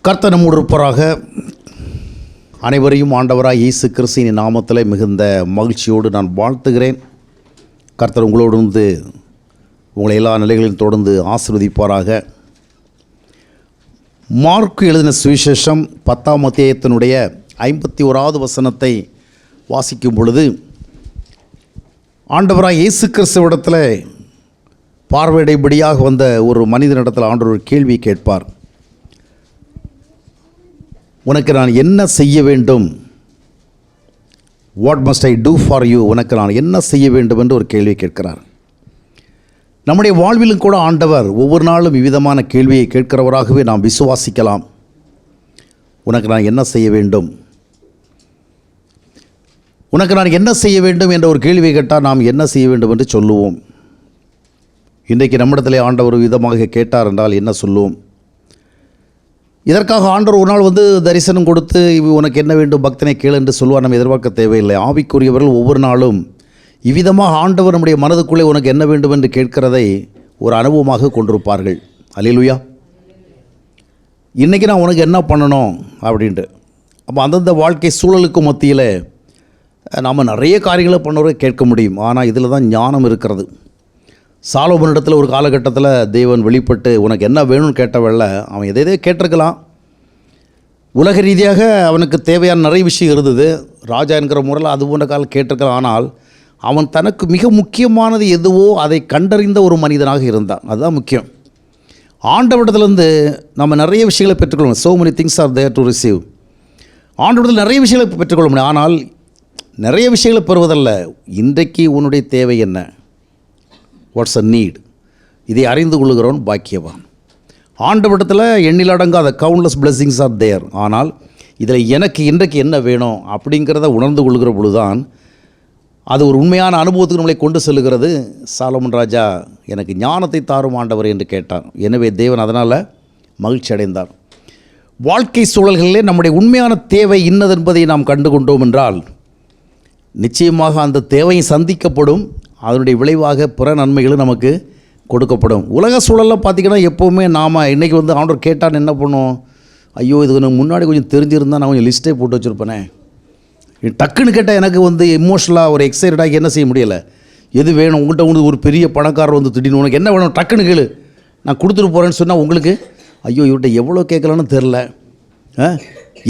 கர்த்தர் நம்மோடு இருப்பாராக. அனைவரையும் ஆண்டவராக இயேசு கிறிஸ்துவின் நாமத்தில் மிகுந்த மகிழ்ச்சியோடு நான் வாழ்த்துகிறேன். கர்த்தர் உங்களோடு இருந்து உங்களை எல்லா நிலைகளிலும் தொடர்ந்து ஆசீர்வதிப்பாராக. மார்க்கு எழுதின சுவிசேஷம் 10ஆம் அத்தியாயத்தினுடைய 51வது வசனத்தை வாசிக்கும் பொழுது, ஆண்டவராக இயேசு கிறிஸ்துவிடத்தில் பார்வையிடைபடியாக வந்த ஒரு மனிதனிடத்தில் ஆண்டவர் ஒரு கேள்வி கேட்பார். உனக்கு நான் என்ன செய்ய வேண்டும்? What must I do for you? உனக்கு நான் என்ன செய்ய வேண்டும் என்று ஒரு கேள்வி கேட்கிறார். நம்முடைய வாழ்விலும் கூட ஆண்டவர் ஒவ்வொரு நாளும் இவ்விதமான கேள்வியை கேட்கிறவராகவே நாம் விசுவாசிக்கலாம். உனக்கு நான் என்ன செய்ய வேண்டும்? உனக்கு நான் என்ன செய்ய வேண்டும் என்ற ஒரு கேள்வியை கேட்டால் நாம் என்ன செய்ய வேண்டும் என்று சொல்லுவோம். இன்றைக்கு நம்மிடத்திலே ஆண்டவர் விதமாக கேட்டார் என்றால் என்ன சொல்லுவோம்? இதற்காக ஆண்டவர் ஒரு நாள் தரிசனம் கொடுத்து உனக்கு என்ன வேண்டும் பக்தனை கேளு என்று சொல்லுவார். நம்ம எதிர்பார்க்க தேவையில்லை. ஆவிக்குரியவர்கள் ஒவ்வொரு நாளும் இவ்விதமாக ஆண்டவர் நம்முடைய மனதுக்குள்ளே உனக்கு என்ன வேண்டும் என்று கேட்கிறதை ஒரு அனுபவமாக கொண்டிருப்பார்கள். அல்லேலூயா. இன்றைக்கி நான் உனக்கு என்ன பண்ணணும் அப்படின்ட்டு. அப்போ அந்தந்த வாழ்க்கை சூழலுக்கு மத்தியில் நாம் நிறைய காரியங்களை பண்ணுறதை கேட்க முடியும். ஆனால் இதில் தான் ஞானம் இருக்கிறது. சாலோமோனிடத்தில் ஒரு காலகட்டத்தில் தேவன் வெளிப்பட்டு உனக்கு என்ன வேணும்னு கேட்டவல்ல, அவன் எதையதே கேட்டிருக்கலாம். உலக ரீதியாக அவனுக்கு தேவையான நிறைய விஷயம் இருந்தது. ராஜா என்கிற முறையில் அது போன்ற காலம் கேட்டிருக்கலாம். ஆனால் அவன் தனக்கு மிக முக்கியமானது எதுவோ அதை கண்டறிந்த ஒரு மனிதனாக இருந்தான். அதுதான் முக்கியம். ஆண்டவரிடத்துலேருந்து நம்ம நிறைய விஷயங்களை பெற்றுக்கொள்ளணும். so many things are there to receive. ஆண்டவரிடத்தில் நிறைய விஷயங்களை பெற்றுக்கொள்ள முடியும். ஆனால் நிறைய விஷயங்களை பெறுவதல்ல, இன்றைக்கு உன்னுடைய தேவை என்ன? What's a need? இதை அறிந்து கொள்ளுகிறவன் பாக்கியவான். ஆண்டவரிடத்தில் எண்ணிலடங்காத கவுண்ட்லெஸ் பிளெஸிங்ஸ் ஆர் தேர். ஆனால் இதில் எனக்கு இன்றைக்கு என்ன வேணும் அப்படிங்கிறத உணர்ந்து கொள்கிற பொழுதுதான் அது ஒரு உண்மையான அனுபவத்துக்கு நம்மளை கொண்டு செல்லுகிறது. சாலமோன் ராஜா எனக்கு ஞானத்தை தாரும் ஆண்டவர் என்று கேட்டார். எனவே தேவன் அதனால் மகிழ்ச்சி அடைந்தார். வாழ்க்கை சூழல்களிலே நம்முடைய உண்மையான தேவை இன்னதென்பதை நாம் கண்டு கொண்டோம் என்றால் நிச்சயமாக அந்த தேவையை சந்திக்கப்படும். அதனுடைய விளைவாக பிற நன்மைகளும் நமக்கு கொடுக்கப்படும். உலக சூழலில் பார்த்திங்கன்னா எப்போவுமே நாம் இன்றைக்கி ஆண்டவர் கேட்டான்னு என்ன பண்ணுவோம்? ஐயோ, இது எனக்கு முன்னாடி கொஞ்சம் தெரிஞ்சிருந்தால் நான் கொஞ்சம் லிஸ்ட்டே போட்டு வச்சுருப்பேனே. டக்குன்னு கேட்டால் எனக்கு எமோஷனலாக ஒரு எக்ஸைட்டடாகி என்ன செய்ய முடியலை. எது வேணும் உங்கள்கிட்ட ஒரு பெரிய பணக்காரர் திடீர்னு உனக்கு என்ன வேணும் டக்குன்னு கேளு நான் கொடுத்துட்டு போகிறேன்னு சொன்னால் உங்களுக்கு ஐயோ இவர்கிட்ட எவ்வளோ கேட்கலான்னு தெரில,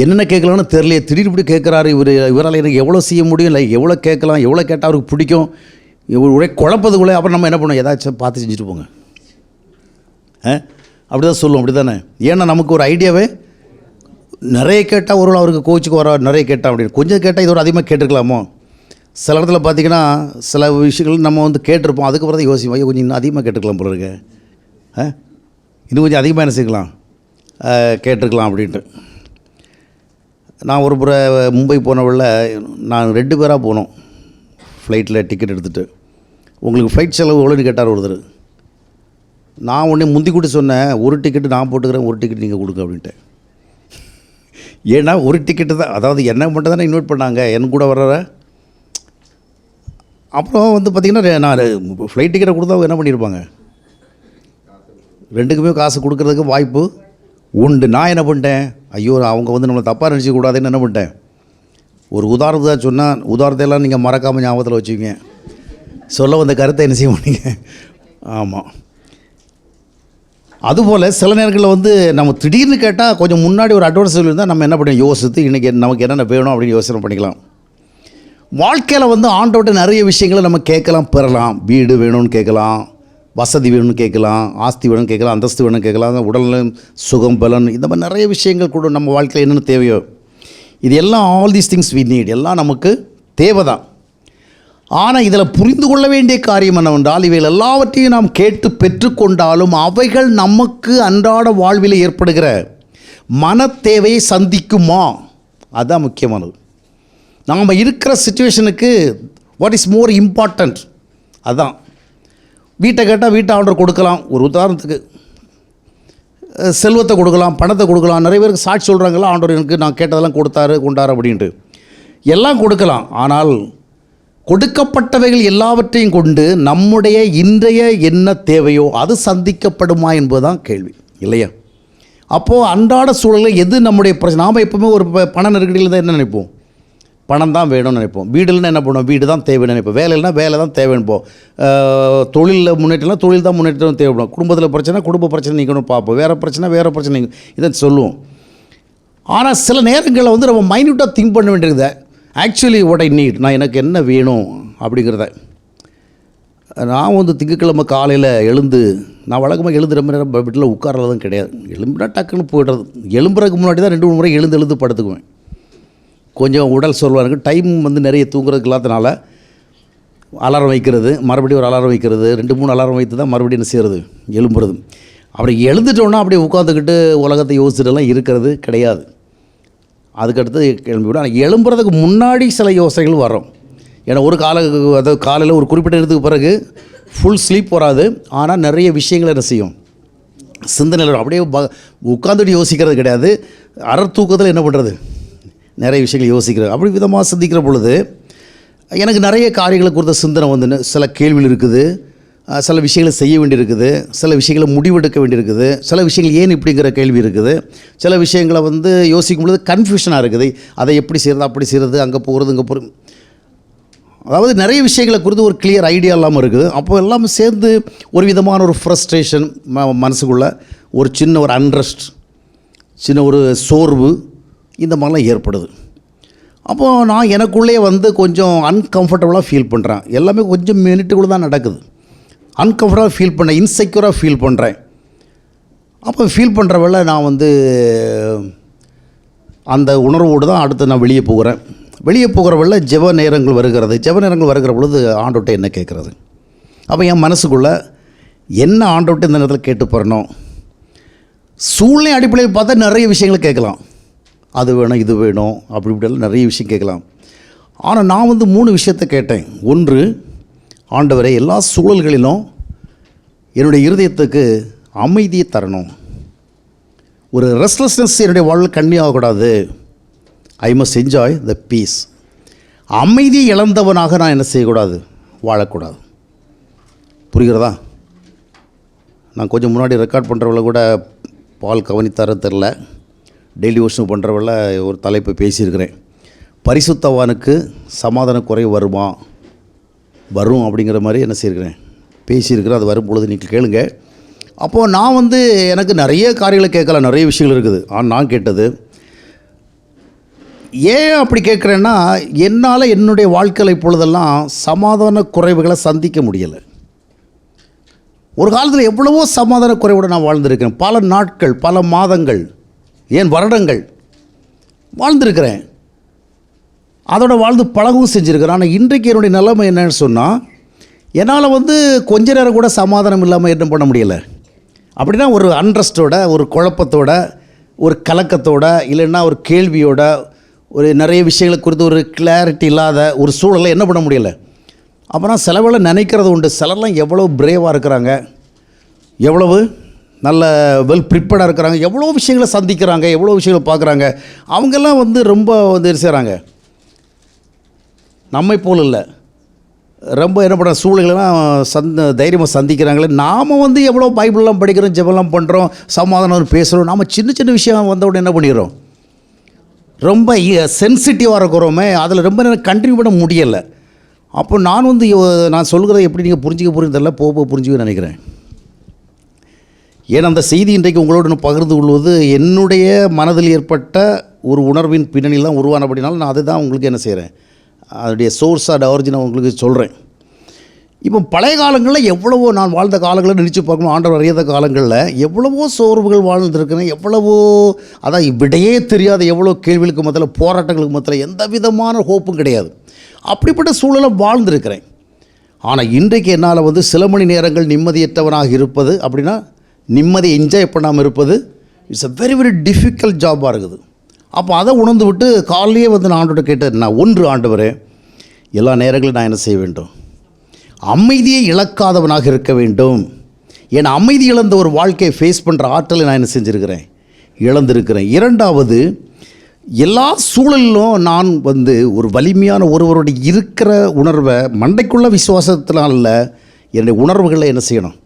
என்னென்ன கேட்கலான்னு தெரியலையே, திடீர்னு இப்படி கேட்குறாரு இவரால் எனக்கு எவ்வளோ செய்ய முடியும், இல்லை எவ்வளோ கேட்கலாம், எவ்வளோ கேட்டால் அவருக்கு பிடிக்கும், ஒரே குழப்பதுக்குள்ளே. அப்புறம் நம்ம என்ன பண்ணுவோம்? ஏதாச்சும் பார்த்து செஞ்சுட்டு போங்க, அப்படி தான் சொல்லுவோம். அப்படி தானே? ஏன்னா நமக்கு ஒரு ஐடியாவே நிறைய கேட்டால் ஒரு அவருக்கு கோச்சுக்கு வர நிறைய கேட்டால் அப்படின்னு கொஞ்சம் கேட்டால் இதோட அதிகமாக கேட்டிருக்கலாமோ. சில இடத்துல பார்த்திங்கன்னா சில விஷயங்கள் நம்ம கேட்டிருப்போம். அதுக்கப்புறம் தான் யோசிப்போம், ஐயோ கொஞ்சம் இன்னும் அதிகமாக கேட்டுருக்கலாம் போல இருக்கு, இன்னும் கொஞ்சம் அதிகமாக என்ன செய்யலாம் கேட்டிருக்கலாம் அப்படின்ட்டு. நான் ஒரு முறை மும்பை போனவள்ள நான் 2 பேராக போனோம் ஃப்ளைட்டில் டிக்கெட் எடுத்துகிட்டு. உங்களுக்கு ஃப்ளைட் செலவு எவ்வளோன்னு கேட்டார் ஒருத்தர். நான் உடனே முந்தி கூட்டி சொன்னேன், ஒரு டிக்கெட்டு நான் போட்டுக்கிறேன், ஒரு டிக்கெட் நீங்கள் கொடுங்க அப்படின்ட்டு. ஏன்னா ஒரு டிக்கெட்டு தான், அதாவது என்ன மட்டும் தானே இன்வைட் பண்ணாங்க என் கூட வர்ற. அப்புறம் பார்த்திங்கன்னா நான் ஃப்ளைட் டிக்கெட்டை கொடுத்தா அவங்க என்ன பண்ணியிருப்பாங்க? 2க்குமே காசு கொடுக்கறதுக்கு வாய்ப்பு உண்டு. நான் என்ன பண்ணிட்டேன்? ஐயோ அவங்க நம்மளை தப்பாக நினச்சிக்கூடாதுன்னு என்ன பண்ணிட்டேன்? ஒரு உதாரணத்தை தான் சொன்னால், உதாரணத்தையெல்லாம் நீங்கள் மறக்காமல் ஞாபகத்தில் வச்சுக்கிங்க. சொல்ல வந்த கருத்தை என்ன செய்ய மாட்டீங்க. ஆமாம். அதுபோல் சில நேரங்களில் நம்ம திடீர்னு கேட்டால் கொஞ்சம் முன்னாடி ஒரு அட்வான்ஸ் சொல்லியிருந்தால் நம்ம என்ன பண்ணுவோம்? யோசித்து இன்றைக்கி நமக்கு என்னென்ன வேணும் அப்படின்னு யோசனை பண்ணிக்கலாம். வாழ்க்கையில் ஆண்டவர்கிட்ட நிறைய விஷயங்களை நம்ம கேட்கலாம், பெறலாம். வீடு வேணும்னு கேட்கலாம், வசதி வேணும்னு கேட்கலாம், ஆஸ்தி வேணும்னு கேட்கலாம், அந்தஸ்து வேணும்னு கேட்கலாம், உடல்நலம், சுகம், பலன், இந்த மாதிரி நிறைய விஷயங்கள் கூட நம்ம வாழ்க்கையில் என்னென்ன தேவையோ இது எல்லாம் all these things we need, எல்லாம் நமக்கு தேவை தான். ஆனால் இதில் புரிந்து கொள்ள வேண்டிய காரியம் என்னவென்றால் இவைகள் எல்லாவற்றையும் நாம் கேட்டு பெற்றுக்கொண்டாலும் அவைகள் நமக்கு அன்றாட வாழ்வில் ஏற்படுகிற மன தேவையை சந்திக்குமா? அதுதான் முக்கியமானது. நாம் இருக்கிற சிச்சுவேஷனுக்கு வாட் இஸ் மோர் இம்பார்ட்டண்ட்? அதுதான். வீட்டை கேட்டால் வீட்டை ஆர்டர் கொடுக்கலாம். ஒரு உதாரணத்துக்கு செல்வத்தை கொடுக்கலாம், பணத்தை கொடுக்கலாம். நிறைய பேருக்கு சாட்சி சொல்கிறாங்களா, ஆண்டவர் எனக்கு நான் கேட்டதெல்லாம் கொண்டார் அப்படின்ட்டு. எல்லாம் கொடுக்கலாம். ஆனால் கொடுக்கப்பட்டவைகள் எல்லாவற்றையும் கொண்டு நம்முடைய இன்றைய என்ன தேவையோ அது சந்திக்கப்படுமா என்பதுதான் கேள்வி, இல்லையா? அப்போது அன்றாட சூழலில் எது நம்முடைய பிரச்சனை, நாம் எப்போவுமே ஒரு பண நெருக்கடியில் தான் என்ன நினைப்போம், பணம் தான் வேணும்னு நினைப்போம். வீடுலன்னா என்ன பண்ணுவோம், வீடு தான் தேவைன்னு நினைப்போம். வேலைன்னா வேலை தான் தேவைப்போம். தொழிலில் முன்னேற்றம்னா தொழில் தான் முன்னேற்றம் தேவைப்படும். குடும்பத்தில் பிரச்சனை குடும்ப பிரச்சனை நீக்கணும் பார்ப்போம். வேறு பிரச்சனை நீங்கள் இதை சொல்லுவோம். ஆனால் சில நேரங்களில் வந்து நம்ம மைன்யூட்டாக திங்க் பண்ண வேண்டியது, ஆக்சுவலி வாட் ஐ நீட், நான் எனக்கு என்ன வேணும் அப்படிங்கிறத. நான் வந்து திங்கட்கிழமை காலையில் நான் வழக்கமாக எழுந்து ரொம்ப நேரம் வீட்டில் உட்காரலாம் கிடையாது. எழும்புனா டக்குன்னு போய்டுறது. எழும்புறதுக்கு முன்னாடி தான் 2-3 முறை எழுந்து படுத்துக்குவேன். கொஞ்சம் உடல் சோர்வாக இருக்குது. டைம் வந்து நிறைய தூங்குறதுக்கு இல்லாதனால அலாரம் வைக்கிறது, மறுபடியும் ஒரு அலாரம் வைக்கிறது, 2-3 அலாரம் வைத்து தான் மறுபடியும் என்ன செய்கிறது, எழும்புறது. அப்படி எழுந்துட்டோன்னா அப்படியே உட்காந்துக்கிட்டு உலகத்தை யோசிச்சுட்டுலாம் இருக்கிறது கிடையாது. அதுக்கடுத்து எழும்பிவிடும். ஆனால் எழும்புறதுக்கு முன்னாடி சில யோசனைகள் வரும். ஏன்னா அதாவது காலையில் ஒரு குறிப்பிட்ட நேரத்துக்கு பிறகு ஃபுல் ஸ்லீப் வராது. ஆனால் நிறைய விஷயங்கள் என்ன செய்யும், சிந்தனையில் அப்படியே உட்காந்துட்டு யோசிக்கிறது கிடையாது. அரை தூக்கத்தில் என்ன பண்ணுறது, நிறைய விஷயங்கள் யோசிக்கிறது. அப்படி விதமாக சிந்திக்கிற பொழுது எனக்கு நிறைய காரியங்களை குறித்த சிந்தனை வந்து, சில கேள்விகள் இருக்குது, சில விஷயங்களை செய்ய வேண்டியிருக்குது, சில விஷயங்களை முடிவெடுக்க வேண்டியிருக்குது, சில விஷயங்கள் ஏன் இப்படிங்கிற கேள்வி இருக்குது, சில விஷயங்களை வந்து யோசிக்கும் பொழுது கன்ஃபியூஷனாக இருக்குது. அதை எப்படி செய்கிறது, அப்படி செய்கிறது, அங்கே போகிறது, இங்கே போகிறது, அதாவது நிறைய விஷயங்களை குறித்து ஒரு கிளியர் ஐடியா இல்லாமல் இருக்குது. அப்போ எல்லாமே சேர்ந்து ஒரு விதமான ஒரு ஃப்ரஸ்ட்ரேஷன் மனசுக்குள்ளே, ஒரு சின்ன ஒரு அன்ரெஸ்ட், சின்ன ஒரு சோர்வு, இந்த மாதிரிலாம் ஏற்படுது. அப்போது நான் எனக்குள்ளே வந்து கொஞ்சம் அன்கம்ஃபர்டபுளாக ஃபீல் பண்ணுறேன். எல்லாமே கொஞ்சம் மினிட்டுக்குள்ளே தான் நடக்குது. அன்கம்ஃபர்டபுளாக ஃபீல் பண்ணேன், இன்செக்யூராக ஃபீல் பண்ணுறேன். அப்போ ஃபீல் பண்ணுற வேளை நான் வந்து அந்த உணர்வோடு தான் அடுத்து நான் வெளியே போகிறேன். வெளியே போகிற வேளை ஜெப நேரங்கள் வருகிறது. ஜெப நேரங்கள் வருகிற பொழுது ஆண்டவர்கிட்ட என்ன கேட்குறது. அப்போ என் மனசுக்குள்ளே என்ன ஆண்டவர்கிட்ட இந்த நேரத்தில் கேட்டு போகிறணும். சூழ்நிலை அடிப்படையில் பார்த்தா நிறைய விஷயங்களை கேட்கலாம். அது வேணும், இது வேணும், அப்படி இப்படியெல்லாம் நிறைய விஷயம் கேட்கலாம். ஆனால் நான் வந்து 3 விஷயத்தை கேட்டேன். ஒன்று, ஆண்டவரே, எல்லா சூழல்களிலும் என்னுடைய இருதயத்துக்கு அமைதியை தரணும். ஒரு ரெஸ்ட்லெஸ்னஸ் என்னுடைய வாழ்வில் கண்ணியாகக்கூடாது. I must enjoy the peace. அமைதியை இழந்தவனாக நான் என்ன செய்யக்கூடாது, வாழக்கூடாது. புரிகிறதா? நான் கொஞ்சம் முன்னாடி ரெக்கார்ட் பண்ணுறவளை கூட பால் கவனித்தார தெரில, டெய்லி ஓஷன் பண்ணுறவள ஒரு தலைப்பை பேசியிருக்கிறேன். பரிசுத்தவானுக்கு சமாதான குறை வருமா, வரும் அப்படிங்கிற மாதிரி என்ன செய்யிருக்கிறேன், பேசியிருக்கிறேன். அது வரும் பொழுது நீங்கள் கேளுங்க. அப்போது நான் வந்து எனக்கு நிறைய காரியங்களை கேட்கலாம், நிறைய விஷயங்கள் இருக்குது. ஆனால் நான் கேட்டது, ஏன் அப்படி கேட்குறேன்னா, என்னால் என்னுடைய வாழ்க்கையில் இப்பொழுதெல்லாம் சமாதான குறைவுகளை சந்திக்க முடியலை. ஒரு காலத்தில் எவ்வளவோ சமாதான குறைவோடு நான் வாழ்ந்திருக்கிறேன். பல நாட்கள், பல மாதங்கள், ஏன் வருடங்கள் வாழ்ந்திருக்கிறேன். அதோட வாழ்ந்து பழகவும் செஞ்சுருக்கிறேன். ஆனால் இன்றைக்கு என்னுடைய நிலைமை என்னன்னு சொன்னால், என்னால் வந்து கொஞ்ச நேரம் கூட சமாதானம் இல்லாமல் என்ன பண்ண முடியலை. அப்படின்னா ஒரு அன்ட்ரஸ்டோட, ஒரு குழப்பத்தோட, ஒரு கலக்கத்தோட, இல்லைன்னா ஒரு கேள்வியோட, ஒரு நிறைய விஷயங்களை குறித்து ஒரு கிளாரிட்டி இல்லாத ஒரு சூழலை என்ன பண்ண முடியலை. அப்போனா சிலவேளை நினைக்கிறது உண்டு, சிலர்லாம் எவ்வளோ பிரேவாக இருக்கிறாங்க, எவ்வளவு நல்ல வெல் ப்ரிப்பேர்டாக இருக்கிறாங்க, எவ்வளோ விஷயங்களை சந்திக்கிறாங்க, எவ்வளோ விஷயங்களை பார்க்குறாங்க. அவங்கெல்லாம் வந்து ரொம்ப வந்து செய்கிறாங்க, நம்மை போல் இல்லை, ரொம்ப என்ன பண்ணுற சூழ்நிலைலாம் தைரியமாக சந்திக்கிறாங்களே. நாம் வந்து எவ்வளோ பைபிள்லாம் படிக்கிறோம், ஜெபம்லாம் பண்ணுறோம், சமாதானம் பேசுகிறோம். நாம் சின்ன சின்ன விஷயம் வந்த உடனே என்ன பண்ணிடுறோம், ரொம்ப சென்சிட்டிவாக இருக்கிறோமே, அதில் ரொம்ப நேரம் கண்டினியூ பண்ண முடியலை. அப்போ நான் வந்து நான் சொல்கிறத எப்படி நீங்கள் புரிஞ்சிக்க போகிறதில்ல, போக புரிஞ்சுக்க நினைக்கிறேன். ஏன்னா அந்த செய்தி இன்றைக்கு உங்களோட பகிர்ந்து கொள்வது என்னுடைய மனதில் ஏற்பட்ட ஒரு உணர்வின் பின்னணியில் தான் உருவானபடினால நான் அதை தான் உங்களுக்கு என்ன செய்கிறேன், அதனுடைய சோர்ஸ் அண்ட் ஆரிஜினை உங்களுக்கு சொல்கிறேன். இப்போ பழைய காலங்களில் எவ்வளவோ நான் வாழ்ந்த காலங்களில் நினச்சி பார்க்கணும், ஆண்டவர் அறியாத காலங்களில் எவ்வளவோ சோர்வுகள் வாழ்ந்துருக்கிறேன், எவ்வளவோ அதான் விடையே தெரியாத எவ்வளோ கேள்விகளுக்கு மத்தியில், போராட்டங்களுக்கு மத்தியில் எந்த விதமான ஹோப்பும் கிடையாது. அப்படிப்பட்ட சூழலை வாழ்ந்துருக்கிறேன். ஆனால் இன்றைக்கு என்னால் வந்து சில மணி நேரங்கள் நிம்மதியற்றவனாக இருப்பது, அப்படின்னா நிம்மதியை என்ஜாய் பண்ணாமல் இருப்பது, it's a very very difficult ஜாபாக இருக்குது. அப்போ அதை உணர்ந்து விட்டு காலையே வந்து நான் ஆண்டவர்கிட்ட கேட்டேன், நான் ஒன்று, ஆண்டவரே, எல்லா நேரங்களும் நான் என்ன செய்ய வேண்டும், அமைதியை இழக்காதவனாக இருக்க வேண்டும். ஏன்னா அமைதி இழந்த ஒரு வாழ்க்கையை ஃபேஸ் பண்ணுற ஆற்றலை நான் என்ன செஞ்சுருக்கிறேன், இழந்திருக்கிறேன். இரண்டாவது, எல்லா சூழலிலும் நான் வந்து ஒரு வலிமையான ஒருவருடைய இருக்கிற உணர்வை மண்டைக்குள்ள விசுவாசத்தினால என்னுடைய உணர்வுகளை என்ன செய்யணும்,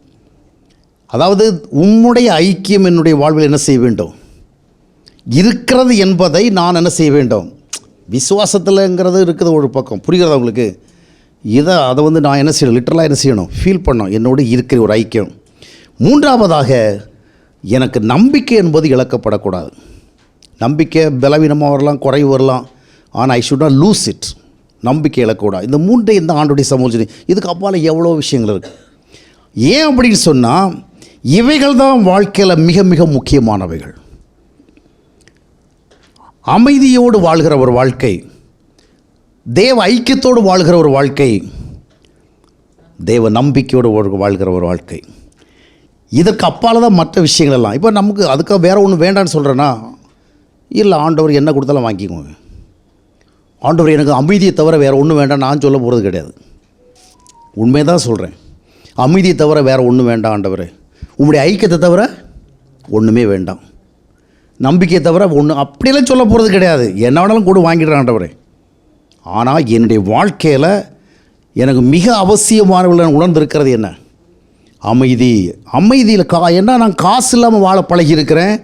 அதாவது உம்முடைய ஐக்கியம் என்னுடைய வாழ்வில் என்ன செய்ய வேண்டும், இருக்கிறது என்பதை நான் என்ன செய்ய வேண்டும். விசுவாசத்தில்ங்கிறது இருக்குது ஒரு பக்கம், புரிகிறதா உங்களுக்கு? அதை வந்து நான் என்ன செய்யணும், லிட்டரலாக என்ன செய்யணும், ஃபீல் பண்ணணும், என்னோடு இருக்கிற ஒரு ஐக்கியம். மூன்றாவதாக, எனக்கு நம்பிக்கை என்பது இழக்கப்படக்கூடாது. நம்பிக்கை பலவீனமாக வரலாம், குறைவு வரலாம், ஆனால் I should not loose it. நம்பிக்கை இழக்கக்கூடாது. இந்த மூன்றை இந்த ஆண்டுடைய சமூகம், இதுக்கு அப்பால் எவ்வளோ விஷயங்கள் இருக்குது. ஏன் அப்படின்னு சொன்னால், இவைகள் தான் வாழ்க்கையில் மிக மிக முக்கியமானவைகள். அமைதியோடு வாழ்கிற ஒரு வாழ்க்கை, தேவ ஐக்கியத்தோடு வாழ்கிற ஒரு வாழ்க்கை, தேவ நம்பிக்கையோடு வாழ்கிற ஒரு வாழ்க்கை. இதற்கு அப்பால் தான் மற்ற விஷயங்கள் எல்லாம். இப்போ நமக்கு அதுக்காக வேறு ஒன்று வேண்டான்னு சொல்கிறேன்னா, இல்லை ஆண்டவர் என்ன கொடுத்தாலும் வாங்கிக்கோங்க, ஆண்டவர் எனக்கு அமைதியை தவிர வேறு ஒன்றும் வேண்டாம் நான் சொல்ல போகிறது கிடையாது. உண்மை தான் சொல்கிறேன். அமைதியை தவிர வேறு ஒன்றும் வேண்டாம் ஆண்டவர், உங்களுடைய ஐக்கியத்தை தவிர ஒன்றுமே வேண்டாம், நம்பிக்கையை தவிர ஒன்று அப்படியெல்லாம் சொல்ல போகிறது கிடையாது. என்ன வேணாலும் கூட வாங்கிடுறேன் ஆண்டவரே. ஆனால் என்னுடைய வாழ்க்கையில் எனக்கு மிக அவசியமானவர்கள் உணர்ந்திருக்கிறது என்ன, அமைதி. அமைதியில் ஏன்னா நான் காசு இல்லாமல் வாழ பழகியிருக்கிறேன்,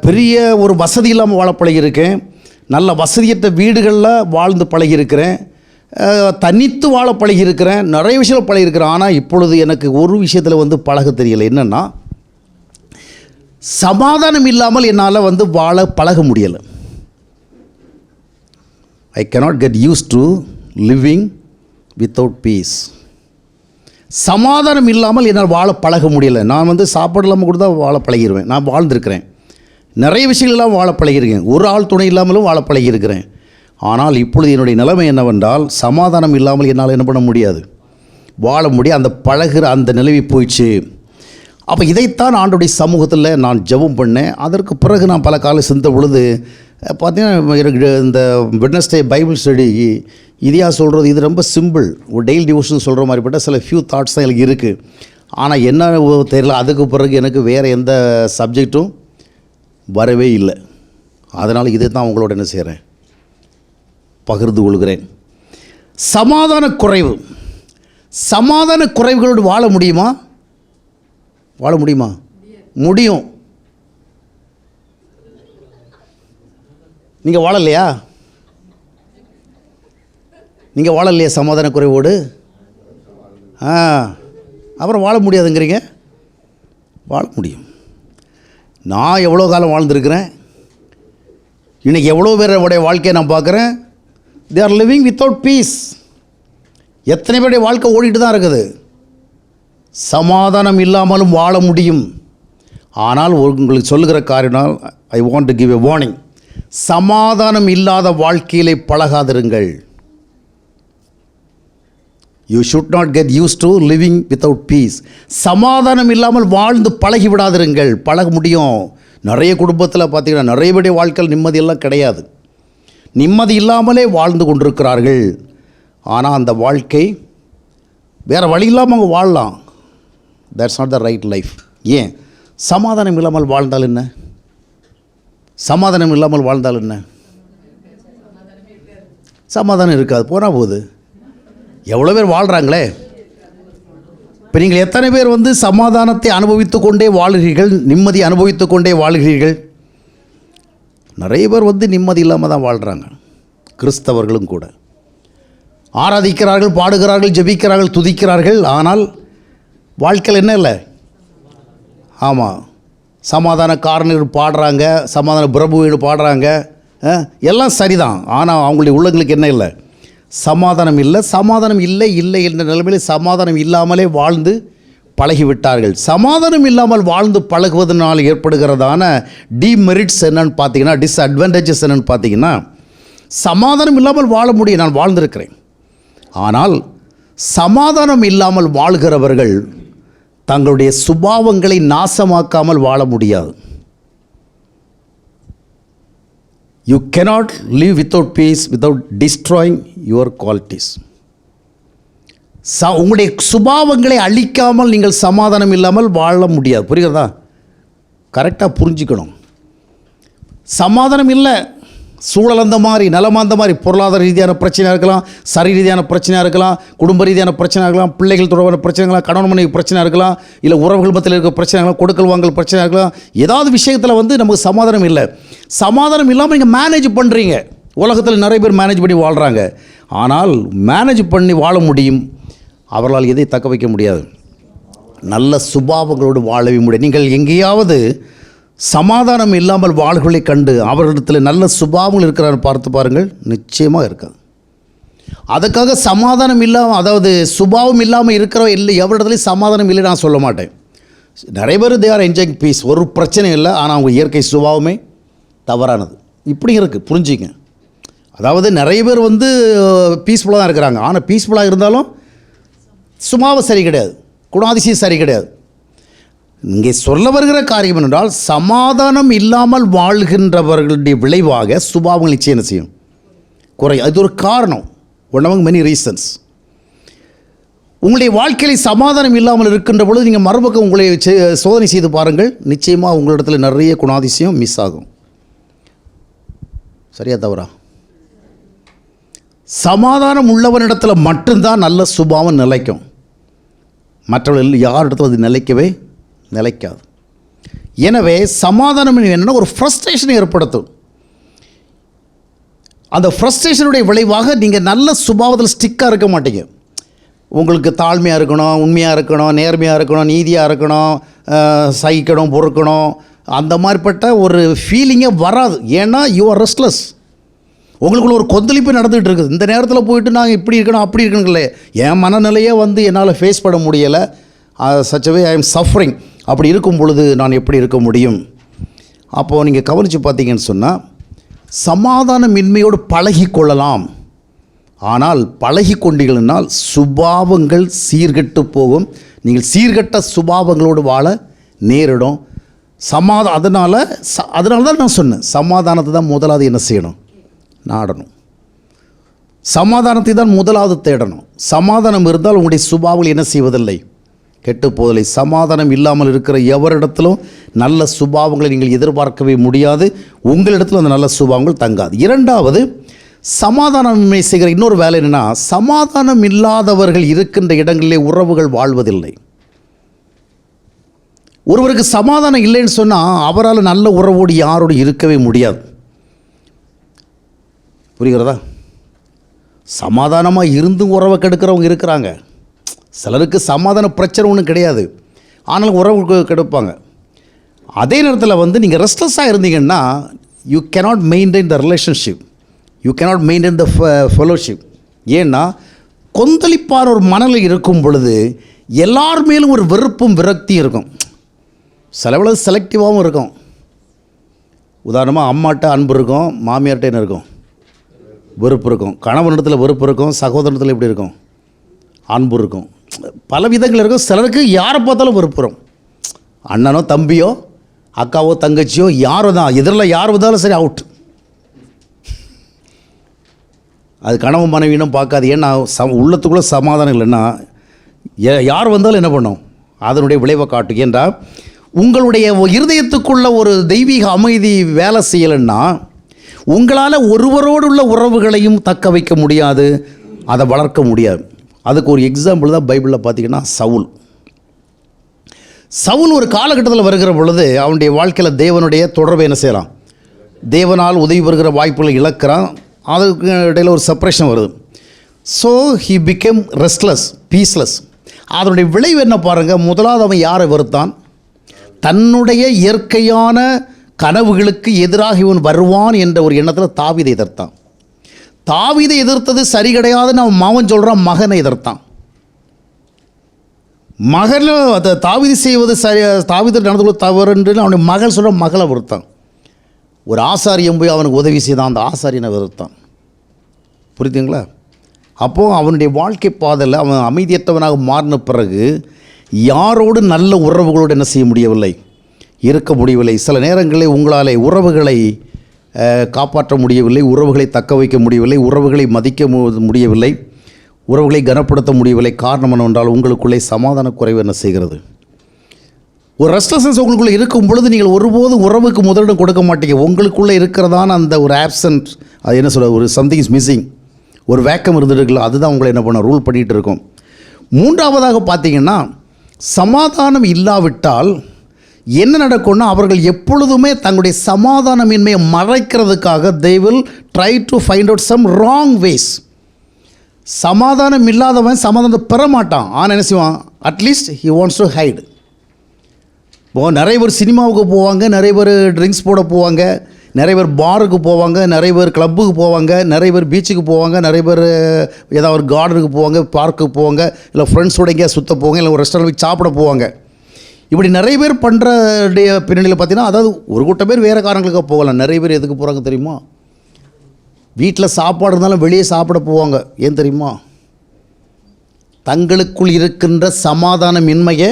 பெரிய ஒரு வசதி இல்லாமல் வாழ பழகியிருக்கேன், நல்ல வசதியற்ற வீடுகளில் வாழ்ந்து பழகியிருக்கிறேன், தனித்து வாழ பழகியிருக்கிறேன், நிறைய விஷயங்கள் பழகியிருக்கிறேன். ஆனால் இப்பொழுது எனக்கு ஒரு விஷயத்தில் வந்து பழக தெரியலை. என்னென்னா, சமாதானம் இல்லாமல் என்னால் வந்து வாழ பழக முடியலை. ஐ cannot get used to living without peace. சமாதானம் இல்லாமல் என்னால் வாழ பழக முடியலை. நான் வந்து சாப்பாடு இல்லாமல் கூட தான் வாழ பழகிடுவேன். நான் வாழ்ந்திருக்கிறேன், நிறைய விஷயங்கள் இல்லாமல் வாழ பழகியிருக்கேன், ஒரு ஆள் துணை இல்லாமலும் வாழ பழகியிருக்கிறேன். ஆனால் இப்பொழுது என்னுடைய நிலைமை என்னவென்றால், சமாதானம் இல்லாமல் என்னால் என்ன பண்ண முடியாது, வாழ முடியாது. அந்த பழகிற அந்த நிலைமை போயிடுச்சு. அப்போ இதைத்தான் ஆண்டவருடைய சமூகத்தில் நான் ஜெபம் பண்ணேன். அதற்கு பிறகு நான் பல காலம் சிந்த பொழுது பார்த்தீங்கன்னா, எனக்கு இந்த வெட்னஸ்டே பைபிள் ஸ்டடி இதையா சொல்கிறது, இது ரொம்ப சிம்பிள், ஒரு டெய்லி டிவோஷன் சொல்கிற மாதிரிப்பட்ட சில ஃபியூ தாட்ஸ் தான் எனக்கு இருக்குது. ஆனால் என்ன தெரியல, அதுக்கு பிறகு எனக்கு வேறு எந்த சப்ஜெக்டும் வரவே இல்லை. அதனால் இதை தான் உங்களோட என்ன செய்கிறேன், பகிர்ந்து கொள்கிறேன். சமாதான குறைவு, சமாதான குறைவுகளோடு வாழ முடியுமா? வாழ முடியுமா? முடியும். நீங்கள் வாழலையா? நீங்கள் வாழலையா சமாதான குறைவோடு? அப்புறம் வாழ முடியாதுங்கிறீங்க? வாழ முடியும். நான் எவ்வளோ காலம் வாழ்ந்துருக்கிறேன், இன்றைக்கி எவ்வளோ பேருடைய வாழ்க்கையை நான் பார்க்குறேன். They are living without peace. எத்தனை பேருடைய வாழ்க்கை ஓடிட்டு தான் இருக்குது. சமாதானம் இல்லாமலும் வாழ முடியும். ஆனால் உங்களுக்கு சொல்லுகிற காரியனால் I want to give a warning. சமாதானம் இல்லாத வாழ்க்கையிலே பழகாதிருங்கள். You should not get use to living without peace. சமாதானம் இல்லாமல் வாழ்ந்து பழகி விடாதிருங்கள். பழக முடியும். நிறைய குடும்பத்தில் பார்த்திங்கன்னா நிறைய பேருடைய வாழ்க்கையில் நிம்மதியெல்லாம் கிடையாது, நிம்மதி இல்லாமலே வாழ்ந்து கொண்டிருக்கிறார்கள். ஆனால் அந்த வாழ்க்கை வேறு வழி இல்லாமல் அவங்க வாழலாம். That's not the right life. ஏன்? சமாதானம் இல்லாமல் வாழ்ந்தால் என்ன? சமாதானம் இல்லாமல் வாழ்ந்தால் என்ன? சமாதானம் இருக்காது, போனால் போகுது. எவ்வளோ பேர் வாழ்கிறாங்களே. இப்போ நீங்கள் எத்தனை பேர் வந்து சமாதானத்தை அனுபவித்து கொண்டே வாழ்கிறீர்கள், நிம்மதி அனுபவித்து கொண்டே வாழ்கிறீர்கள்? நிறைய பேர் வந்து நிம்மதி இல்லாமல் தான் வாழ்கிறாங்க. கிறிஸ்தவர்களும் கூட ஆராதிக்கிறார்கள், பாடுகிறார்கள், ஜெபிக்கிறார்கள், துதிக்கிறார்கள். ஆனால் வாழ்க்கையில் என்ன இல்லை? ஆமாம், சமாதான காரணங்கள் பாடுறாங்க, சமாதான பிரபுகள் பாடுறாங்க, எல்லாம் சரிதான். ஆனால் அவங்களுடைய உள்ளங்களுக்கு என்ன இல்லை? சமாதானம் இல்லை. சமாதானம் இல்லை இல்லை என்ற நிலைமையில் சமாதானம் இல்லாமலே வாழ்ந்து பழகிவிட்டார்கள். சமாதானம் இல்லாமல் வாழ்ந்து பழகுவதனால் ஏற்படுகிறதான டிமெரிட்ஸ் என்னன்னு பார்த்தீங்கன்னா, டிஸ்அட்வான்டேஜஸ் என்னன்னு பார்த்தீங்கன்னா, சமாதானம் இல்லாமல் வாழ முடியும். நான் வாழ்ந்திருக்கிறேன். ஆனால் சமாதானம் இல்லாமல் வாழ்கிறவர்கள் தங்களுடைய சுபாவங்களை நாசமாக்காமல் வாழ முடியாது. You cannot live without peace without destroying your qualities. உங்களுடைய சுபாவங்களை அழிக்காமல் நீங்கள் சமாதானம் இல்லாமல் வாழ முடியாது. புரிகிறதா? கரெக்டாக புரிஞ்சுக்கணும். சமாதானம் இல்லை, சூழல் அந்த மாதிரி, நிலமா அந்த மாதிரி, பொருளாதார ரீதியான பிரச்சனையாக இருக்கலாம், சரி ரீதியான பிரச்சனையாக இருக்கலாம், குடும்ப ரீதியான பிரச்சனையாக இருக்கலாம், பிள்ளைகள் தொடர்பான பிரச்சனைகளாக, கணவன் மனைவி பிரச்சனையாக இருக்கலாம், இல்லை உறவுகள் மத்தியில் இருக்க பிரச்சனைகள், கொடுக்கல் வாங்கல் பிரச்சனையாக இருக்கலாம். ஏதாவது விஷயத்தில் வந்து நமக்கு சமாதானம் இல்லை. சமாதானம் இல்லாமல் நீங்கள் மேனேஜ் பண்ணுறீங்க. உலகத்தில் நிறைய பேர் மேனேஜ் பண்ணி வாழ்கிறாங்க. ஆனால் மேனேஜ் பண்ணி வாழ முடியும், அவர்களால் எதை தக்க வைக்க முடியாது. நல்ல சுபாவங்களோடு வாழவே முடியும். நீங்கள் எங்கேயாவது சமாதானம் இல்லாமல் வாழ்களை கண்டு அவர்களிடத்தில் நல்ல சுபாவங்கள் இருக்கிறான்னு பார்த்து பாருங்கள், நிச்சயமாக இருக்காது. அதுக்காக சமாதானம் இல்லாமல், அதாவது சுபாவம் இல்லாமல் இருக்கிற இல்லை எவரிடத்துலையும் சமாதானம் இல்லை நான் சொல்ல மாட்டேன். நிறைய பேர் தே ஆர் என்ஜாயிங் பீஸ், ஒரு பிரச்சனையும் இல்லை, ஆனால் அவங்க இயற்கை சுபாவமே தவறானது. இப்படி இருக்குது, புரிஞ்சுங்க. அதாவது நிறைய பேர் வந்து பீஸ்ஃபுல்லாக தான் இருக்கிறாங்க, ஆனால் பீஸ்ஃபுல்லாக இருந்தாலும் சுபாவம் சரி கிடையாது, குணாதிசயம் சரி கிடையாது. இங்கே சொல்ல வருகிற காரியம் என்றால், சமாதானம் இல்லாமல் வாழ்கின்றவர்களுடைய விளைவாக சுபாவங்கள் நிச்சயம் என்ன செய்யும், குறையும். அது ஒரு காரணம், ஒன் அமங் மெனி ரீசன்ஸ். உங்களுடைய வாழ்க்கையில் சமாதானம் இல்லாமல் இருக்கின்ற பொழுது நீங்கள் மறுபக்கம் உங்களை சோதனை செய்து பாருங்கள், நிச்சயமாக உங்களிடத்தில் நிறைய குணாதிசயம் மிஸ் ஆகும். சரியா தவறா? சமாதானம் உள்ளவனிடத்தில் மட்டும்தான் நல்ல சுபாவம் நிலைக்கும். மற்றவர்கள் யாரிடத்தில் அது நிலைக்காது. எனவே சமாதானம் என்னென்னா ஒரு ஃப்ரஸ்ட்ரேஷனை ஏற்படுத்தும். அந்த ஃப்ரஸ்ட்ரேஷனுடைய விளைவாக நீங்கள் நல்ல சுபாவத்தில் ஸ்டிக்காக இருக்க மாட்டீங்க. உங்களுக்கு தாழ்மையாக இருக்கணும், உண்மையாக இருக்கணும், நேர்மையாக இருக்கணும், நீதியாக இருக்கணும், சகிக்கணும், பொறுக்கணும், அந்த மாதிரிப்பட்ட ஒரு ஃபீலிங்கே வராது. ஏன்னா யூ ஆர் ரெஸ்ட்லெஸ். உங்களுக்குள்ள ஒரு கொந்தளிப்பு நடந்துகிட்டு இருக்குது. இந்த நேரத்தில் போயிட்டு நாங்கள் இப்படி இருக்கணும் அப்படி இருக்கணுங்களே, என் மனநிலையே வந்து என்னால் ஃபேஸ் பண்ண முடியலை, சச்சவே ஐ எம் சஃபரிங். அப்படி இருக்கும் பொழுது நான் எப்படி இருக்க முடியும்? அப்போது நீங்கள் கவனித்து பார்த்தீங்கன்னு சொன்னால், சமாதானமின்மையோடு பழகி கொள்ளலாம், ஆனால் பழகி கொண்டீர்கள்னால் சுபாவங்கள் சீர்கெட்டு போகும். நீங்கள் சீர்கெட்ட சுபாவங்களோடு வாழ நேரிடும். அதனால தான் நான் சொன்னேன், சமாதானத்தை தான் முதலாவது என்ன செய்யணும், நாடணும். சமாதானத்தை தான் முதலாவது தேடணும். சமாதானம் இருந்தால் உங்களுடைய சுபாவங்கள் என்ன செய்வதில்லை, கெட்டு போவதில்லை. சமாதானம் இல்லாமல் இருக்கிற எவரிடத்திலும் நல்ல சுபாவங்களை நீங்கள் எதிர்பார்க்கவே முடியாது. உங்களிடத்தில் அந்த நல்ல சுபாவங்கள் தங்காது. இரண்டாவது, சமாதானமே செய்கிற இன்னொரு வேலை என்னென்னா, சமாதானம் இல்லாதவர்கள் இருக்கின்ற இடங்களிலே உறவுகள் வாழ்வதில்லை. ஒருவருக்கு சமாதானம் இல்லைன்னு சொன்னால் அவரால் நல்ல உறவோடு யாரோடு இருக்கவே முடியாது. புரிகிறதா? சமாதானமாக இருந்தும் உறவை கெடுக்கிறவங்க இருக்கிறாங்க. சிலருக்கு சமாதான பிரச்சனை ஒன்றும் கிடையாது, ஆனாலும் உறவு கெடுப்பாங்க. அதே நேரத்தில் வந்து நீங்கள் ரெஸ்ட்லெஸ்ஸாக இருந்தீங்கன்னா you cannot maintain the relationship, you cannot maintain the fellowship. ஏன்னா கொந்தளிப்பான ஒரு மனநிலை இருக்கும் பொழுது எல்லார் மேலும் ஒரு வெறுப்பும் விரக்தியும் இருக்கும். சிலவளவு செலக்டிவாகவும் இருக்கும். உதாரணமாக அம்மாட்ட அன்பு இருக்கும், மாமியார்கிட்ட என்ன இருக்கும், வெறுப்பு இருக்கும். கணவனிடத்தில் வெறுப்பு இருக்கும், சகோதரத்தில் எப்படி இருக்கும், அன்பு இருக்கும். பல விதங்கள் இருக்கும். சிலருக்கு யாரை பார்த்தாலும் வெறுப்பு வரும். அண்ணனோ தம்பியோ அக்காவோ தங்கச்சியோ யாரோ தான், எதிரில் யார் வந்தாலும் சரி அவுட். அது கணவன் மனைவினும் பார்க்காது. ஏன்னா உள்ளத்துக்குள்ளே சமாதானம் இல்லைன்னா யார் வந்தாலும் என்ன பண்ணும், அதனுடைய விளைவை காட்டும். ஏன்றால் உங்களுடைய இருதயத்துக்குள்ள ஒரு தெய்வீக அமைதி வேலை செய்யலைன்னா உங்களால் ஒருவரோடு உள்ள உறவுகளையும் தக்க வைக்க முடியாது, அதை வளர்க்க முடியாது. அதுக்கு ஒரு எக்ஸாம்பிள் தான் பைபிளில் பார்த்தீங்கன்னா சவுல் ஒரு காலகட்டத்தில் வருகிற பொழுது அவனுடைய வாழ்க்கையில் தேவனுடைய தொடர்பை என்ன செய்யலாம், தேவனால் உதவி பெறுகிற வாய்ப்புகளை இழக்கிறான். அதுக்கு இடையில் ஒரு செப்பரேஷன் வருது. So he became restless, peaceless. அதனுடைய விளைவு என்ன பாருங்கள். முதலாவது அவன் யாரை வெறுத்தான், தன்னுடைய இயற்கையான கனவுகளுக்கு எதிராக இவன் வருவான் என்ற ஒரு எண்ணத்தில் தாவீதை எதிர்த்தான். தாவீதை எதிர்த்தது சரி கிடையாதுன்னு அவன் மாவன் சொல்கிறான், மகனை எதிர்த்தான். மகன் அதை தாவீது செய்வது சரி, தாவீது நடந்து கொள்ள தவறுன்னு அவனுடைய மகள் சொல்கிற மகளை வெறுத்தான். ஒரு ஆசாரியம் போய் அவனுக்கு உதவி செய்தான், அந்த ஆசாரியனை வெறுத்தான். புரியுதுங்களா? அப்போது அவனுடைய வாழ்க்கை பாதையில் அவன் அமைதியற்றவனாக மாறின பிறகு யாரோடு நல்ல உறவுகளோடு என்ன செய்ய முடியவில்லை, இருக்க முடியவில்லை. சில நேரங்களில் உங்களால் உறவுகளை காப்பாற்ற முடியவில்லை, உறவுகளை தக்க வைக்க முடியவில்லை, உறவுகளை மதிக்க முடியவில்லை, உறவுகளை கனப்படுத்த முடியவில்லை. காரணம் என்னவென்றால் உங்களுக்குள்ளே சமாதான குறைவு என்ன செய்கிறது, ஒரு ரெஸ்ட்லெஸ்னஸ் உங்களுக்குள்ளே இருக்கும் பொழுது நீங்கள் ஒருபோதும் உறவுக்கு முதலிடம் கொடுக்க மாட்டீங்க. உங்களுக்குள்ளே இருக்கிறதான அந்த ஒரு ஆப்சன்ட், அது என்ன சொல்ல, ஒரு சம்திங் இஸ் மிஸ்ஸிங், ஒரு வேக்கம் இருந்துருக்குல்ல, அதுதான் உங்களை என்ன பண்ண ரூல் பண்ணிகிட்டு இருக்கும். மூன்றாவதாக பார்த்தீங்கன்னா, சமாதானம் இல்லாவிட்டால் என்ன நடக்கும்னா, அவர்கள் எப்பொழுதுமே தங்களுடைய சமாதானமின்மையை மறைக்கிறதுக்காக they will try to find out some wrong ways. சமாதானம் இல்லாதவன் சமாதானத்தை பெற மாட்டான். ஆனால் என்ன செய்வான், at least he wants to hide. நிறைய பேர் சினிமாவுக்கு போவாங்க, நிறைய பேர் ட்ரிங்க்ஸ் போட போவாங்க, நிறைய பேர் பாருக்கு போவாங்க, நிறைய பேர் கிளப்புக்கு போவாங்க, நிறைய பேர் பீச்சுக்கு போவாங்க, நிறைய பேர் ஏதாவது ஒரு கார்டனுக்கு போவாங்க, பார்க்குக்கு போவாங்க, இல்லை ஃப்ரெண்ட்ஸோட எங்கேயா சுற்ற போவாங்க, இல்லை ஒரு ரெஸ்டாரண்ட் போய் சாப்பிட போவாங்க. இப்படி நிறைய பேர் பண்ணுற பின்னணியில் பார்த்தீங்கன்னா, அதாவது ஒரு கூட்டம் பேர் வேறு காரணங்களுக்காக போகலாம். நிறைய பேர் எதுக்கு போகிறாங்க தெரியுமா? வீட்டில் சாப்பாடு இருந்தாலும் வெளியே சாப்பிட போவாங்க. ஏன் தெரியுமா? தங்களுக்குள் இருக்கின்ற சமாதானமின்மையை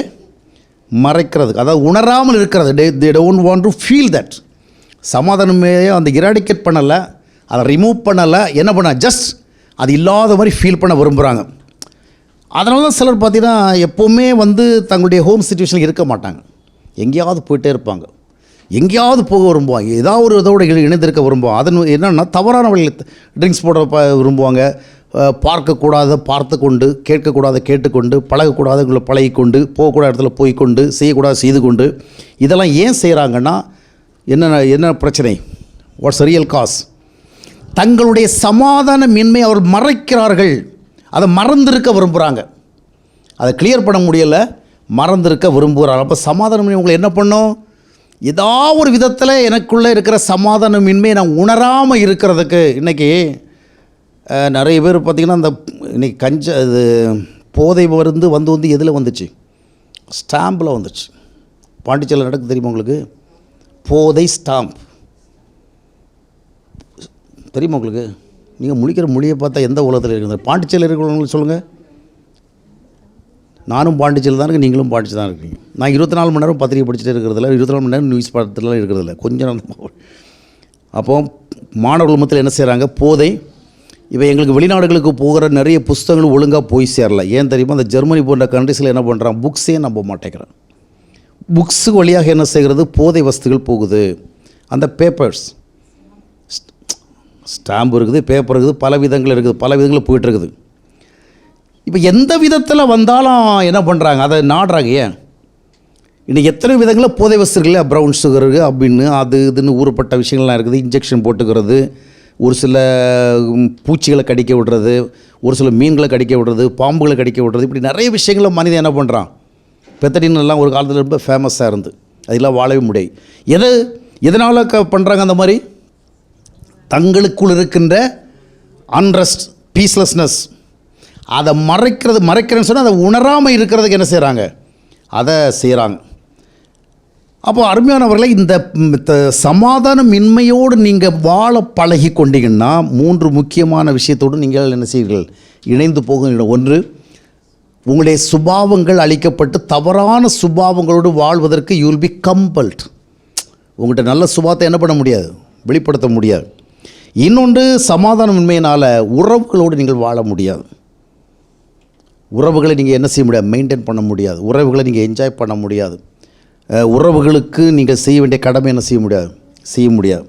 மறைக்கிறதுக்கு, அதாவது உணராமல் இருக்கிறது. they don't want to feel that. சமாதானமே அந்த இராடிகேட் பண்ணலை, அதை ரிமூவ் பண்ணலை, என்ன பண்ண ஜஸ்ட் அது இல்லாத மாதிரி ஃபீல் பண்ண விரும்புகிறாங்க. அதனால தான் சிலர் பார்த்திங்கன்னா எப்போவுமே தங்களுடைய ஹோம் சிச்சுவேஷனில் இருக்க மாட்டாங்க, எங்கேயாவது போயிட்டே இருப்பாங்க, எங்கேயாவது போக விரும்புவாங்க, ஏதாவது ஒரு இதோடு இணைந்திருக்க விரும்புவாங்க. அது என்னென்னா தவறான வழியில் ட்ரிங்க்ஸ் போட விரும்புவாங்க, பார்க்கக்கூடாத பார்த்து கொண்டு, கேட்கக்கூடாத கேட்டுக்கொண்டு, பழகக்கூடாத பழகிக்கொண்டு, போகக்கூடாத இடத்துல போய்கொண்டு, செய்யக்கூடாது செய்து கொண்டு. இதெல்லாம் ஏன் செய்கிறாங்கன்னா, என்ன பிரச்சனை? What's real cause? தங்களுடைய சமாதானமின்மை அவர்கள் மறைக்கிறார்கள், அதை மறந்திருக்க விரும்புகிறாங்க. அதை கிளியர் பண்ண முடியலை, மறந்திருக்க விரும்புகிறாங்க. அப்போ சமாதானமின்மை உங்களை என்ன பண்ணும்? ஏதாவது ஒரு விதத்தில் எனக்குள்ளே இருக்கிற சமாதானமின்மையை நான் உணராமல் இருக்கிறதுக்கு. இன்றைக்கி நிறைய பேர் பார்த்திங்கன்னா, இந்த இன்றைக்கி இது போதை வந்து எதில் வந்துச்சு? ஸ்டாம்பில் வந்துச்சு. பாண்டிச்சேரியில் நடக்குது தெரியுமா உங்களுக்கு? போதை ஸ்டாம்ப் தெரியுமா உங்களுக்கு? நீங்கள் முழிக்கிற மொழியை பார்த்தா எந்த உலகத்தில் இருக்குது? பாண்டிச்சேரியில் இருக்கிறவங்களுக்கு சொல்லுங்கள். நானும் பாண்டிச்சேரியில் தான் இருக்கேன், நீங்களும் பாண்டிச்சேரி தான் இருக்கீங்க. நான் 24 மணி நேரம் பத்திரிகை படிச்சுட்டே இருக்கிறதில்ல, 24 மணி நேரம் நியூஸ் பார்த்துலாம் இருக்கிறதில்ல, கொஞ்சம் நேரம். அப்போது மாணவர்கள் மத்தியில் என்ன செய்கிறாங்க? போதை. இவை எங்களுக்கு வெளிநாடுகளுக்கு போகிற நிறைய புஸ்தகங்கள் ஒழுங்காக போய் சேரல. ஏன் தெரியுமா? அந்த ஜெர்மனி போன்ற கண்ட்ரிஸில் என்ன பண்ணுறான், புக்ஸே நம்ப மாட்டேங்கிறான். புக்ஸு வழியாக என்ன செய்கிறது? போதை வஸ்துகள் போகுது. அந்த பேப்பர்ஸ், ஸ்டாம்பு இருக்குது, பேப்பர் இருக்குது, பல விதங்கள் இருக்குது, பல விதங்களில் போயிட்டுருக்குது. இப்போ எந்த விதத்தில் வந்தாலும் என்ன பண்ணுறாங்க? அதை நாடுறாங்க. ஏன் இன்றைக்கி எத்தனை விதங்களில் போதை வஸ்துகள், ப்ரௌன் சுகர் அப்படின்னு அது இதுன்னு ஊறப்பட்ட விஷயங்கள்லாம் இருக்குது. இன்ஜெக்ஷன் போட்டுக்கிறது, ஒரு சில பூச்சிகளை கடிக்க விடுறது, ஒரு சில மீன்களை கடிக்க விடுறது, பாம்புகளை கடிக்க விடுறது, இப்படி நிறைய விஷயங்களை மனிதன் என்ன பண்ணுறான்? பெத்தடின்லாம் ஒரு காலத்தில் ரொம்ப ஃபேமஸாக இருந்து அதெல்லாம் வாழவே முடியாது. எதனால் பண்ணுறாங்க அந்த மாதிரி? தங்களுக்குள் இருக்கின்ற அன்ரெஸ்ட், பீஸ்லெஸ்னஸ், அதை மறைக்கிறேன்னு சொன்னால் அதை உணராமல் இருக்கிறதுக்கு என்ன செய்கிறாங்க? அதை செய்கிறாங்க. அப்போ அருமையானவர்களை, இந்த சமாதானமின்மையோடு நீங்கள் வாழ பழகி கொண்டீங்கன்னா 3 முக்கியமான விஷயத்தோடு நீங்கள் என்ன செய்வீர்கள்? இணைந்து போக. ஒன்று, உங்களுடைய சுபாவங்கள் அழிக்கப்பட்டு தவறான சுபாவங்களோடு வாழ்வதற்கு யூ வில் பி கம்பல்ட். உங்கள்கிட்ட நல்ல சுபாவத்தை என்ன பண்ண முடியாது? வெளிப்படுத்த முடியாது. இன்னொன்று, சமாதானமின்மையினால் உறவுகளோடு நீங்கள் வாழ முடியாது. உறவுகளை நீங்கள் என்ன செய்ய முடியாது? மெயின்டைன் பண்ண முடியாது. உறவுகளை நீங்கள் என்ஜாய் பண்ண முடியாது. உறவுகளுக்கு நீங்கள் செய்ய வேண்டிய கடமை என்ன செய்ய முடியாது.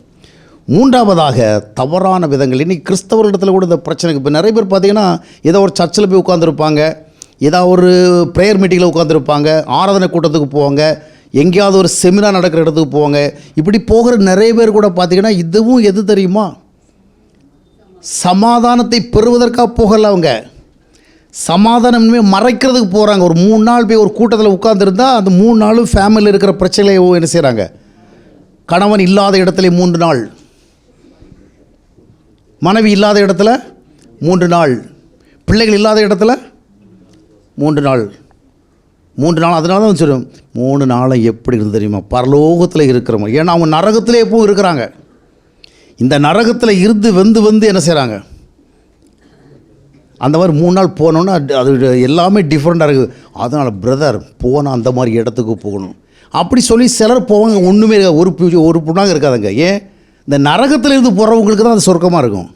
மூன்றாவதாக, தவறான விதங்கள். இன்றைக்கி கிறிஸ்தவர்களிடத்தில் கூட இந்த பிரச்சனைக்கு இப்போ நிறைய பேர் பார்த்திங்கன்னா, ஏதோ ஒரு சர்ச்சில் போய் உட்காந்துருப்பாங்க, ஏதாவது ஒரு ப்ரேயர் மீட்டிங்கில் உட்காந்துருப்பாங்க, ஆராதனை கூட்டத்துக்கு போவாங்க, எங்கேயாவது ஒரு செமினார் நடக்கிற இடத்துக்கு போவாங்க. இப்படி போகிற நிறைய பேர் கூட பார்த்திங்கன்னா, இதுவும் எது தெரியுமா? சமாதானத்தை பெறுவதற்காக போகல. அவங்க சமாதானமே மறைக்கிறதுக்கு போகிறாங்க. ஒரு 3 நாள் போய் ஒரு கூட்டத்தில் உட்காந்துருந்தா அந்த 3 நாளும் ஃபேமிலியில் இருக்கிற பிரச்சனையை என்ன செய்கிறாங்க? கணவன் இல்லாத இடத்துல 3 நாள், மனைவி இல்லாத இடத்துல 3 நாள், பிள்ளைகள் இல்லாத இடத்துல 3 நாள். 3 நாள். அதனால தான் சொல்லுவோம் 3 நாளை எப்படி இருந்து தெரியுமா? பரலோகத்தில் இருக்கிறவங்க. ஏன்னா அவங்க நரகத்திலே எப்பவும் இருக்கிறாங்க. இந்த நரகத்தில் இருந்து வந்து என்ன செய்கிறாங்க? அந்த மாதிரி 3 நாள் போனோன்னா அது எல்லாமே டிஃப்ரெண்ட்டாக இருக்குது. அதனால் பிரதர் போனால் அந்த மாதிரி இடத்துக்கு போகணும் அப்படி சொல்லி சிலர் போவாங்க. ஒன்றுமே இருக்காது, ஒரு புண்ணாங்க இருக்காதுங்க. ஏன்? இந்த நரகத்தில் இருந்து போகிறவங்களுக்கு தான் அது சொர்க்கமாக இருக்கும்.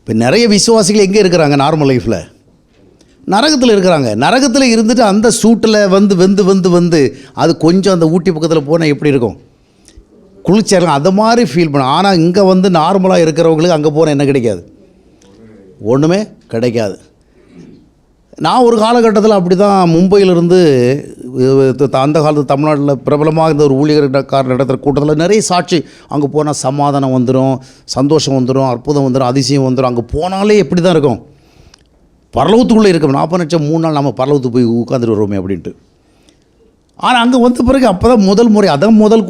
இப்போ நிறைய விசுவாசிகள் எங்கே இருக்கிறாங்க? நார்மல் லைஃப்பில் நரகத்தில் இருக்கிறாங்க. நரகத்தில் இருந்துட்டு அந்த சூட்டில் வந்து அது கொஞ்சம் அந்த ஊட்டி பக்கத்தில் போனால் எப்படி இருக்கும், குளிச்சாங்க, அது மாதிரி ஃபீல் பண்ண. ஆனால் இங்கே வந்து நார்மலாக இருக்கிறவங்களுக்கு அங்கே போனால் என்ன கிடைக்காது, ஒன்றுமே கிடைக்காது. நான் ஒரு காலகட்டத்தில் அப்படி தான் மும்பையிலிருந்து அந்த காலத்து தமிழ்நாட்டில் பிரபலமாக இருந்த ஒரு ஊழியர்காரர் நடத்துகிற கூட்டத்தில் நிறைய சாட்சி. அங்கே போனால் சமாதானம் வந்துடும், சந்தோஷம் வந்துடும், அற்புதம் வந்துடும், அதிசயம் வந்துடும். அங்கே போனாலே எப்படி தான் இருக்கும், பரலோகத்துக்குள்ளே இருக்கும். 40 லட்சம் 3 நாள் நம்ம பரலோகத்துக்கு போய் உட்காந்துட்டு வருவோமே அப்படின்ட்டு. ஆனால் அங்கே வந்த பிறகு அப்போ தான் முதல் முறை, அதான் முதல்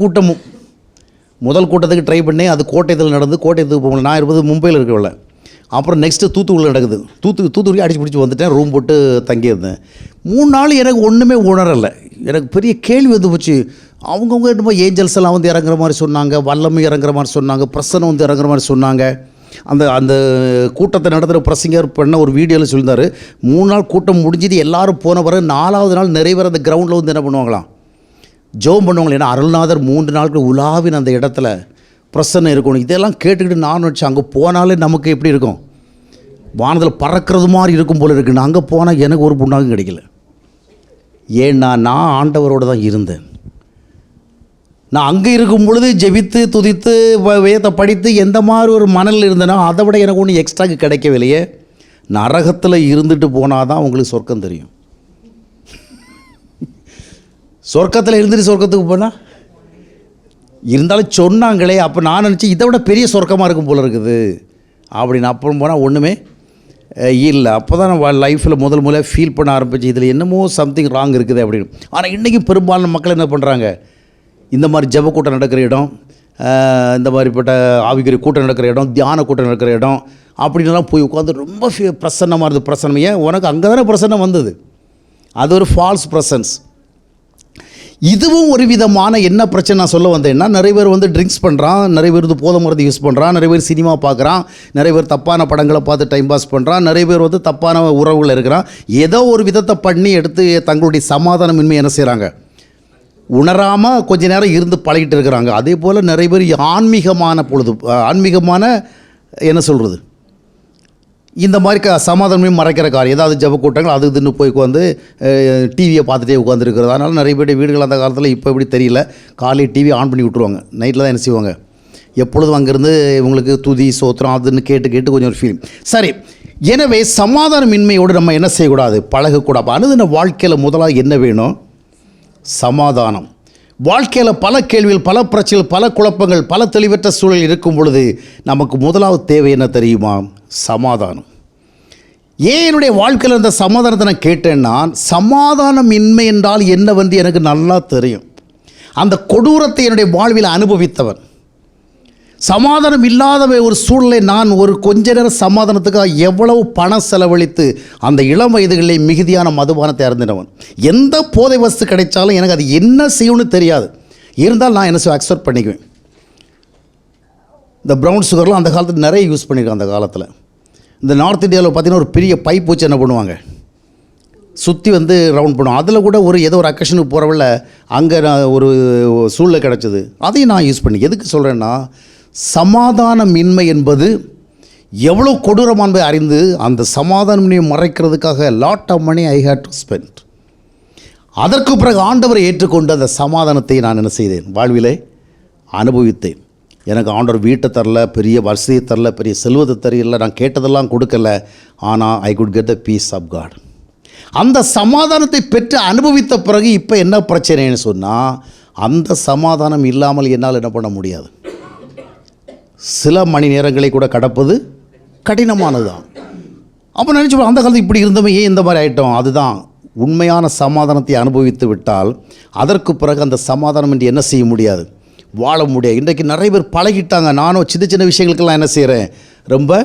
கூட்டத்துக்கு ட்ரை பண்ணேன். அது கோட்டையத்தில் நடந்து, கோட்டையத்துக்கு போகல. நான் இருப்பது மும்பையில் இருக்கவில்லை. அப்புறம் நெக்ஸ்ட்டு தூத்துக்குடியில் நடக்குது. தூத்துக்குடி அடிச்சு பிடிச்சி வந்துட்டேன், ரூம் போட்டு தங்கியிருந்தேன். 3 நாள் எனக்கு ஒன்றுமே உணரலை. எனக்கு பெரிய கேள்வி வந்து போச்சு. அவங்கவுங்க என்னமோ ஏஞ்சல்ஸ் எல்லாம் வந்து இறங்குற மாதிரி சொன்னாங்க, வல்லமை இறங்குற மாதிரி சொன்னாங்க, பிரசனம் வந்து இறங்குற மாதிரி சொன்னாங்க. அந்த கூட்டத்தை நடத்துகிற பிரசங்கர் பண்ண ஒரு வீடியோவில் சொல்லியிருந்தார், 3 நாள் கூட்டம் முடிஞ்சுது, எல்லோரும் போன பிறகு 4வது நாள் நிறைவேற அந்த கிரவுண்டில் வந்து என்ன பண்ணுவாங்களாம், ஜெபம் பண்ணுவாங்களே. ஏன்னா அருள்நாதர் 3 நாட்கள் உலாவின் அந்த இடத்துல பிரசன்னம் இருக்கணும். இதெல்லாம் கேட்டுக்கிட்டு நான் வச்சேன், அங்கே போனாலே நமக்கு எப்படி இருக்கும், வானத்தில் பறக்கிறது மாதிரி இருக்கும் போல இருக்குன்னு. அங்கே போனால் எனக்கு ஒரு புண்ணாகும் கிடைக்கல. ஏன்னா நான் ஆண்டவரோடு தான் இருந்தேன். நான் அங்கே இருக்கும் பொழுது ஜெபித்து துதித்து வேதத்தை படித்து எந்த மாதிரி ஒரு மணலில் இருந்தேனோ அதை விட எனக்கு ஒன்றும் எக்ஸ்ட்ராக்கு கிடைக்கவில்லையே. நரகத்தில் இருந்துட்டு போனால் தான் உங்களுக்கு சொர்க்கம் தெரியும். சொர்க்கத்தில் இருந்துட்டு சொர்க்கத்துக்கு போனால் இருந்தாலும் சொன்னாங்களே. அப்போ நான் நினச்சேன் இதை விட பெரிய சொர்க்கமாக இருக்கும் போல் இருக்குது அப்படின்னு. அப்புறம் போனால் ஒன்றுமே இல்லை. அப்போ தான் நான் லைஃப்பில் முதல்ல ஃபீல் பண்ண ஆரம்பிச்சு, இதில் என்னமோ சம்திங் ராங் இருக்குது அப்படின்னு. ஆனால் இன்றைக்கி பெரும்பாலான மக்கள் என்ன பண்ணுறாங்க, இந்த மாதிரி ஜெப கூட்டம் நடக்கிற இடம், இந்த மாதிரிப்பட்ட ஆவிக்குரிய கூட்டம் நடக்கிற இடம், தியான கூட்டம் நடக்கிற இடம் அப்படின்லாம் போய் உட்காந்து ரொம்ப பிரசன்னமாக இருந்தது. பிரசன்னம் ஏன் உனக்கு அங்கே தானே பிரசன்னம் வந்தது, அது ஒரு ஃபால்ஸ் ப்ரெசன்ஸ். இதுவும் ஒரு விதமான என்ன பிரச்சனை நான் சொல்ல வந்தேன்னா, நிறைய பேர் வந்து ட்ரிங்க்ஸ் பண்ணுறான், நிறைய பேர் வந்து போதை மருந்து யூஸ் பண்ணுறான், நிறைய பேர் சினிமா பார்க்குறான், நிறைய பேர் தப்பான படங்களை பார்த்து டைம் பாஸ் பண்ணுறான், நிறைய பேர் வந்து தப்பான உறவுகள் இருக்கிறான். ஏதோ ஒரு விதத்தை பண்ணி எடுத்து தங்களுடைய சமாதானமின்மை என்ன செய்கிறாங்க, உணராமல் கொஞ்ச நேரம் இருந்து பழகிட்டு இருக்கிறாங்க. அதே போல் நிறைய பேர் ஆன்மீகமான என்ன சொல்கிறது, இந்த மாதிரி சமாதானமே மறைக்கிற காரியம், ஏதாவது ஜெப கூட்டங்கள் அது இதுன்னு போய் உட்காந்து டிவியை பார்த்துட்டே உட்காந்துருக்கிறது. அதனால் நிறைய பேர் வீடுகள் அந்த காலத்தில் இப்போ எப்படி தெரியல, காலையில் டிவி ஆன் பண்ணி விட்ருவாங்க, நைட்டில் தான் என்ன செய்வாங்க, எப்பொழுதும் அங்கேருந்து இவங்களுக்கு துதி சோத்திரம் அதுன்னு கேட்டு கொஞ்சம் ஒரு ஃபீலிங். சரி, எனவே சமாதானமின்மையோடு நம்ம என்ன செய்யக்கூடாது, பழகக்கூடாது. அனுதின வாழ்க்கையில் முதலாக என்ன வேணும், சமாதானம். வாழ்க்கையில் பல கேள்விகள், பல பிரச்சனைகள், பல குழப்பங்கள், பல தெளிவற்ற சூழல் இருக்கும் பொழுது நமக்கு முதலாவது தேவை என்ன தெரியுமா, சமாதானம். ஏன் என்னுடைய வாழ்க்கையில் இந்த சமாதானத்தை நான் கேட்டேன்னா, சமாதானம் இன்மை என்றால் என்னவென்று எனக்கு நல்லா தெரியும். அந்த கொடூரத்தை என்னுடைய வாழ்வில் அனுபவித்தவன். சமாதானம் இல்லாத ஒரு சூழலை நான் ஒரு கொஞ்ச நேரம் சமாதானத்துக்காக எவ்வளவு பணம் செலவழித்து அந்த இளம் வயதுகளில் மிகுதியான மதுபானத்தை அருந்தினவன். எந்த போதை வஸ்து கிடைச்சாலும் எனக்கு அது என்ன செய்யணும்னு தெரியாது, இருந்தால் நான் என்ன அக்செப்ட் பண்ணிக்குவேன். இந்த ப்ரௌன் சுகர்லாம் அந்த காலத்தில் நிறைய யூஸ் பண்ணியிருக்கேன். அந்த காலத்தில் இந்த நார்த் இந்தியாவில் பார்த்திங்கன்னா ஒரு பெரிய பைப் வச்சு என்ன பண்ணுவாங்க, சுற்றி வந்து ரவுண்ட் பண்ணுவோம். அதில் கூட ஏதோ ஒரு அக்கேஷனுக்கு போகிறவள்ள அங்கே நான் ஒரு சூழ்நிலை கிடச்சிது, அதையும் நான் யூஸ் பண்ணி. எதுக்கு சொல்கிறேன்னா, சமாதானமின்மை என்பது எவ்வளோ கொடூரமானதை அறிந்து அந்த சமாதானமின்மையை மறைக்கிறதுக்காக lot of money I hate to spend. அதற்கு பிறகு ஆண்டவரை ஏற்றுக்கொண்டு அந்த சமாதானத்தை நான் என்ன செய்தேன், வாழ்விலே அனுபவித்தேன். எனக்கு ஆண்டவர் வீட்டை தரல, பெரிய வசதியை தரல, பெரிய செல்வத்தை தெரியல, நான் கேட்டதெல்லாம் கொடுக்கல, ஆனால் I could get the peace of God. அந்த சமாதானத்தை பெற்று அனுபவித்த பிறகு இப்போ என்ன பிரச்சனைன்னு சொன்னால், அந்த சமாதானம் இல்லாமல் என்னால் என்ன பண்ண முடியாது. சில மணி நேரங்களை கூட கடப்பது கடினமானது தான். அப்போ நினச்சி அந்த காலத்தில் இப்படி இருந்தவங்க ஏன் இந்த மாதிரி ஆகிட்டோம். அதுதான் உண்மையான சமாதானத்தை அனுபவித்து விட்டால் அதற்கு பிறகு அந்த சமாதானம் என்று என்ன செய்ய முடியாது, வாழ முடியாது. இன்றைக்கு நிறைய பேர் பழகிட்டாங்க. நானும் சின்ன விஷயங்களுக்கெல்லாம் என்ன செய்கிறேன், ரொம்ப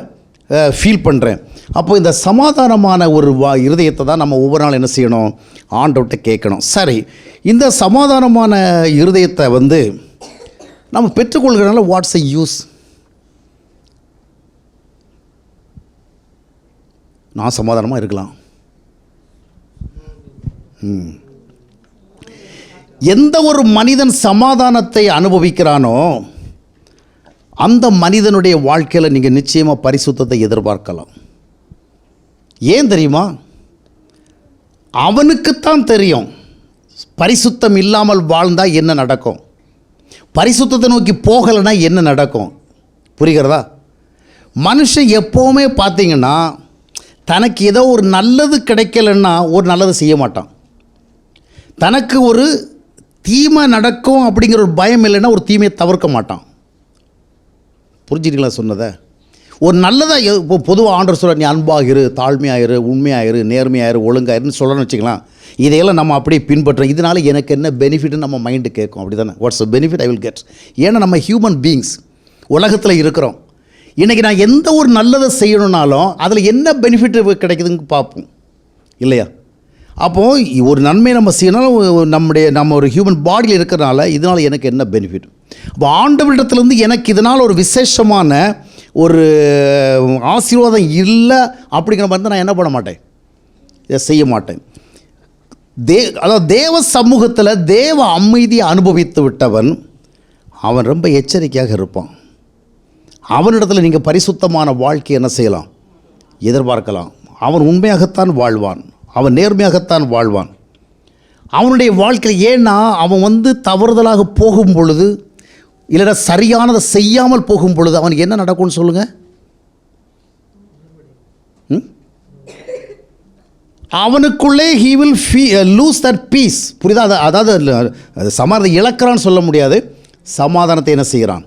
ஃபீல் பண்ணுறேன். அப்போ இந்த சமாதானமான ஒரு இருதயத்தை தான் நம்ம ஒவ்வொரு நாள் என்ன செய்யணும், ஆண்டவர்கிட்ட கேட்கணும். சரி, இந்த சமாதானமான இருதயத்தை வந்து நம்ம பெற்றுக்கொள்கிறனால வாட்ஸ் எ யூஸ். நான் சமாதானமாக இருக்கலாம். எந்த ஒரு மனிதன் சமாதானத்தை அனுபவிக்கிறானோ அந்த மனிதனுடைய வாழ்க்கையில் நீங்கள் நிச்சயமாக பரிசுத்தத்தை எதிர்பார்க்கலாம். ஏன் தெரியுமா, அவனுக்குத்தான் தெரியும் பரிசுத்தம் இல்லாமல் வாழ்ந்தால் என்ன நடக்கும், பரிசுத்தத்தை நோக்கி போகலைன்னா என்ன நடக்கும். புரிகிறதா? மனுஷன் எப்போவுமே பார்த்தீங்கன்னா தனக்கு ஏதோ ஒரு நல்லது கிடைக்கலன்னா ஒரு நல்லது செய்ய மாட்டான். தனக்கு ஒரு தீமை நடக்கும் அப்படிங்கிற ஒரு பயம் இல்லைன்னா ஒரு தீமையை தவிர்க்க மாட்டான். புரிஞ்சுட்டீங்களா சொன்னதை? ஒரு நல்லதாக இப்போ பொதுவாக ஆண்டவர் சொல்ல, நீ அன்பாகிரு, தாழ்மையாயிரு, உண்மையாயிரு, நேர்மையாயிரு, ஒழுங்காயிருன்னு சொல்லணும்னு வச்சுக்கலாம். இதையெல்லாம் நம்ம அப்படியே பின்பற்றுறோம். இதனால் எனக்கு என்ன பெனிஃபிட்னு நம்ம மைண்டு கேட்கும். அப்படி தானே? What's a benefit I will get. ஏன்னா நம்ம ஹியூமன் பீயிங்ஸ் உலகத்தில் இருக்கிறோம். இன்றைக்கி நான் எந்த ஒரு நல்லதை செய்யணுன்னாலும் அதில் என்ன பெனிஃபிட் கிடைக்குதுன்னு பார்ப்போம் இல்லையா? அப்போது ஒரு நன்மை நம்ம செய்யணும், நம்ம ஒரு ஹியூமன் பாடியில் இருக்கிறனால இதனால் எனக்கு என்ன பெனிஃபிட். அப்போ ஆண்டவரிடத்துலேருந்து எனக்கு இதனால் ஒரு விசேஷமான ஒரு ஆசீர்வாதம் இல்லை அப்படிங்கிற மாதிரி தான் நான் என்ன பண்ண மாட்டேன், இதை செய்ய மாட்டேன். அதாவது தேவ சமூகத்தில் தேவ அமைதியை அனுபவித்து விட்டவன் அவன் ரொம்ப எச்சரிக்கையாக இருப்பான். அவனிடத்தில் நீங்கள் பரிசுத்தமான வாழ்க்கை என்ன செய்யலாம், எதிர்பார்க்கலாம். அவன் உண்மையாகத்தான் வாழ்வான், அவன் நேர்மையாகத்தான் வாழ்வான். அவனுடைய வாழ்க்கையில் ஏன்னா அவன் தவறுதலாக போகும் பொழுது இல்லைன்னா சரியானதை செய்யாமல் போகும் பொழுது அவனுக்கு என்ன நடக்கும்னு சொல்லுங்கள். அவனுக்குள்ளே he will lose that peace. புரியுதா? அதாவது சமாதானத்தை இழக்கிறான்னு சொல்ல முடியாது. சமாதானத்தை என்ன செய்கிறான்,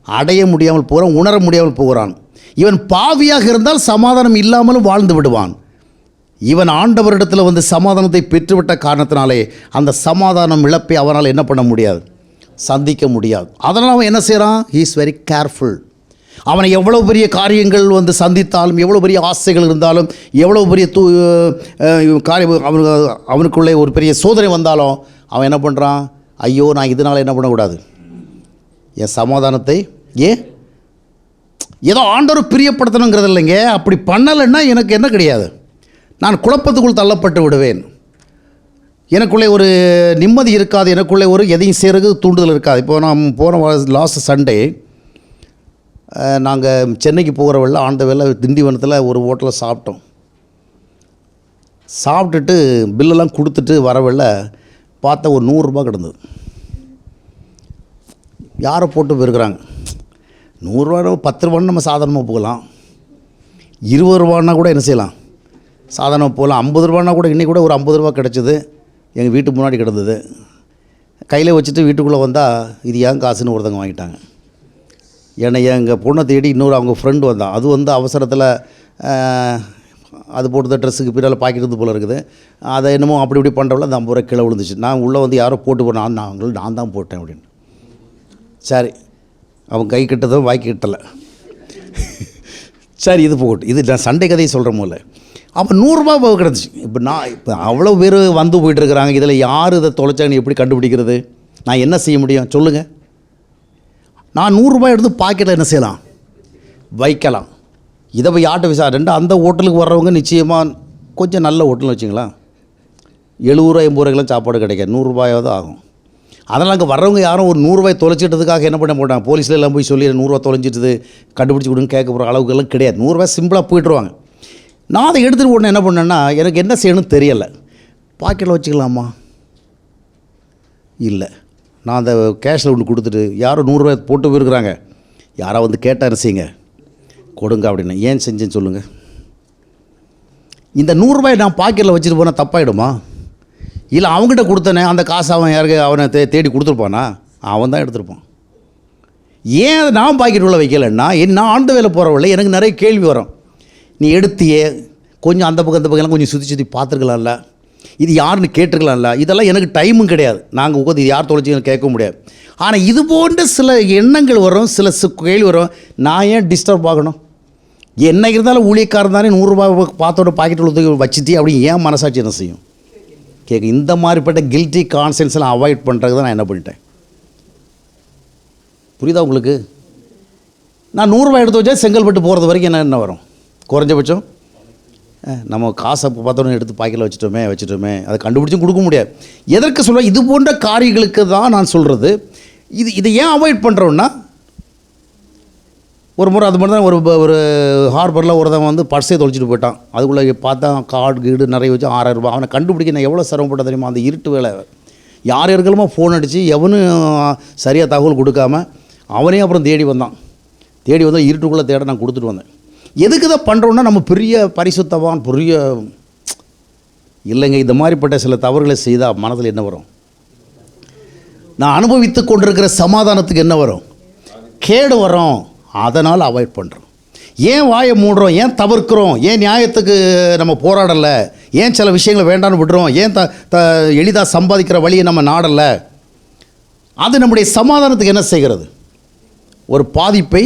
அடைய முடியாமல் போகிறான், உணர முடியாமல் போகிறான். இவன் பாவியாக இருந்தால் சமாதானம் இல்லாமலும் வாழ்ந்து விடுவான். இவன் ஆண்டவரிடத்தில் சமாதானத்தை பெற்றுவிட்ட காரணத்தினாலே அந்த சமாதானம் இழப்பை அவனால் என்ன பண்ண முடியாது, சந்திக்க முடியாது. அதனால் அவன் என்ன செய்கிறான், he is very careful. அவனை எவ்வளோ பெரிய காரியங்கள் சந்தித்தாலும், எவ்வளோ பெரிய ஆசைகள் இருந்தாலும், எவ்வளோ பெரிய காரியம் அவனுக்குள்ளே ஒரு பெரிய சோதனை வந்தாலும் அவன் என்ன பண்ணுறான், ஐயோ நான் இதனால் என்ன பண்ணக்கூடாது, என் சமாதானத்தை ஏதோ ஆண்டவர் பிரியப்படுத்தணுங்கிறது இல்லைங்க. அப்படி பண்ணலைன்னா எனக்கு என்ன கிடையாது, நான் குழப்பத்துக்குள் தள்ளப்பட்டு விடுவேன். எனக்குள்ளே ஒரு நிம்மதி இருக்காது, எனக்குள்ளே ஒரு எதையும் செய்கிறது தூண்டுதல் இருக்காது. இப்போ நான் போன லாஸ்ட் சண்டே நாங்கள் சென்னைக்கு போகிற வெள்ள ஆண்ட வேலை திண்டிவனத்தில் ஒரு ஹோட்டலில் சாப்பிட்டோம். சாப்பிட்டுட்டு பில்லெல்லாம் கொடுத்துட்டு வர வெள்ள பார்த்தா ஒரு 100 ரூபா கிடந்தது. யாரை போட்டு போயிருக்கிறாங்க. 100 ரூபா 10 ரூபான்னு நம்ம சாதாரணமாக போகலாம், 20 ரூபான்னா கூட என்ன செய்யலாம், சாதாரணமாக போகலாம். 50 ரூபான்னா கூட இன்றைக்கி கூட ஒரு 50 ரூபா கிடச்சிது. எங்கள் வீட்டு முன்னாடி கிடந்தது. கையில் வச்சுட்டு வீட்டுக்குள்ளே வந்தால் இது ஏன் காசுன்னு ஒருத்தவங்க வாங்கிட்டாங்க. ஏன்னா எங்கள் பொண்ணை தேடி இன்னொரு அவங்க ஃப்ரெண்டு வந்தான். அது அவசரத்தில் அது போட்டு ட்ரெஸ்ஸுக்கு பின்னால் பாக்கிட்டு போல் இருக்குது. அதை என்னமோ அப்படி இப்படி பண்ணுறவள அந்த 50 ரூபா கீழே விழுந்துச்சு. நான் உள்ளே யாரோ போட்டு போனேன், நான் தான் போட்டேன் அப்படின்னு. சரி, அவன் கை கிட்டதும் வாய்க்கு கிட்டலை. சரி இது போகட்டும், இது நான் சண்டை கதையை சொல்கிற போல. அப்போ 100 ரூபா கிடந்துச்சு. இப்போ அவ்வளோ பேர் போயிட்டுருக்குறாங்க. இதில் யார் இதை தொலைச்சாங்கன்னு எப்படி கண்டுபிடிக்கிறது? நான் என்ன செய்ய முடியும் சொல்லுங்கள்? நான் 100 ரூபாய் எடுத்து பாக்கெட்டில் என்ன செய்யலாம், வைக்கலாம். இதை போய் யார்கிட்ட விசாரிட்டு அந்த ஹோட்டலுக்கு வர்றவங்க நிச்சயமாக கொஞ்சம் நல்ல ஹோட்டல்னு வச்சிங்களா 70 ரூபா 80 ரூபாய்க்கெல்லாம் சாப்பாடு கிடைக்காது, 100 ரூபாயாவது ஆகும். அதனால் அங்கே வர்றவங்க யாரும் ஒரு 100 ரூபாய் தொலைச்சிட்டதுக்காக என்ன பண்ண மாட்டாங்க, போலீஸில் எல்லாம் போய் சொல்லி 100 ரூபா தொலைஞ்சிட்டுது கண்டுபிடிச்சி கொடுன்னு கேட்க போகிற அளவுக்கெல்லாம் கிடையாது. 100 ரூபாய் சிம்பிளாக போய்ட்டுருவாங்க. நான் அதை எடுத்துகிட்டு உடனே என்ன பண்ணேன்னா எனக்கு என்ன செய்யணும்னு தெரியலை. பாக்கெட்டில் வச்சுக்கலாமா, இல்லை நான் அந்த கேஷில் ஒன்று கொடுத்துட்டு யாரோ 100 ரூபாய் போட்டு போயிருக்கிறாங்க, யாராவது கேட்டால் என்ன செய்யுங்க கொடுங்க அப்படின்னு. ஏன் செஞ்சேன்னு சொல்லுங்கள். இந்த 100 ரூபாய் நான் பாக்கெட்டில் வச்சுட்டு போனால் தப்பாயிடுமா? இல்லை அவங்ககிட்ட கொடுத்தனே அந்த காசு அவன் யாருக்கு அவனை தேடி கொடுத்துருப்பானா? அவன் தான் எடுத்துருப்பான். ஏன் அதை நான் பாக்கெட்டுக்குள்ளே வைக்கலைன்னா நான் ஆண்ட வேலை போகிறவில்லை. எனக்கு நிறைய கேள்வி வரும். நீ எடுத்தியே கொஞ்சம் அந்த பக்கம் கொஞ்சம் சுற்றி பார்த்துருக்கலாம்ல, இது யாருன்னு கேட்டிருக்கலாம்ல. இதெல்லாம் எனக்கு டைமும் கிடையாது. நாங்கள் உட்காந்து இது யார் தொலைச்சிங்கன்னு கேட்க முடியாது. ஆனால் இது போன்ற சில எண்ணங்கள் வரும், சில கேள்வி வரும். நான் ஏன் டிஸ்டர்ப் ஆகணும்? என்ன இருந்தாலும் ஊழியக்காரன் தானே 100 ரூபாய் பார்த்தோட பாக்கெட் உள்ள வச்சுட்டு அப்படி ஏன் மனசாட்சி என்ன செய்யும் கேட்க. இந்த மாதிரிப்பட்ட கில்ட்டி கான்சியன்ஸ்லாம் அவாய்ட் பண்ணுறதுக்கு தான் நான் என்ன பண்ணிட்டேன். புரியுதா உங்களுக்கு? நான் 100 ரூபாய் எடுத்து வச்சா செங்கல்பட்டு போகிறது வரைக்கும் என்ன வரும் குறைஞ்சபட்சம். நம்ம காசை பார்த்தோன்னு எடுத்து பாக்கெட்டில் வச்சுட்டோமே அதை கண்டுபிடிச்சும் கொடுக்க முடியாது. எதற்கு சொல்ல, இது போன்ற காரியங்களுக்கு தான் நான் சொல்கிறது. இதை ஏன் அவாய்ட் பண்ணுறோன்னா ஒரு முறை அது மாதிரி தான் ஒரு ஹார்பரில் ஒருத்தன் வந்து பர்ஸே தொலைச்சிட்டு போயிட்டான். அதுக்குள்ளே பார்த்தா கார்டு கீடு நிறைய வச்சு ₹6000. அவனை கண்டுபிடிக்க நான் எவ்வளோ சிரமப்பட்ட தெரியுமா? அந்த இருட்டு வேலை, யார் யாருக்கெல்லாமோ ஃபோன் அடித்து எவனும் சரியாக தகவல் கொடுக்காம அவனே அப்புறம் தேடி வந்தான். தேடி வந்தால் இருட்டுக்குள்ளே தேட நான் கொடுத்துட்டு வந்தேன். எதுக்கு தான் பண்ணுறோன்னா நம்ம பெரிய பரிசுத்தவான் பெரிய இல்லைங்க. இந்த மாதிரிப்பட்ட சில தவறுகளை செய்தால் மனதில் என்ன வரும்? நான் அனுபவித்து கொண்டிருக்கிற சமாதானத்துக்கு என்ன வரும்? கேடு வரும். அதனால் அவாய்ட் பண்ணுறோம். ஏன் வாயை மூடுறோம்? ஏன் தவிர்க்கிறோம்? ஏன் நியாயத்துக்கு நம்ம போராடலை? ஏன் சில விஷயங்களை வேண்டான்னு விடுறோம்? ஏன் எளிதாக சம்பாதிக்கிற வழியை நம்ம நாடலை? அது நம்முடைய சமாதானத்துக்கு என்ன செய்கிறது? ஒரு பாதிப்பை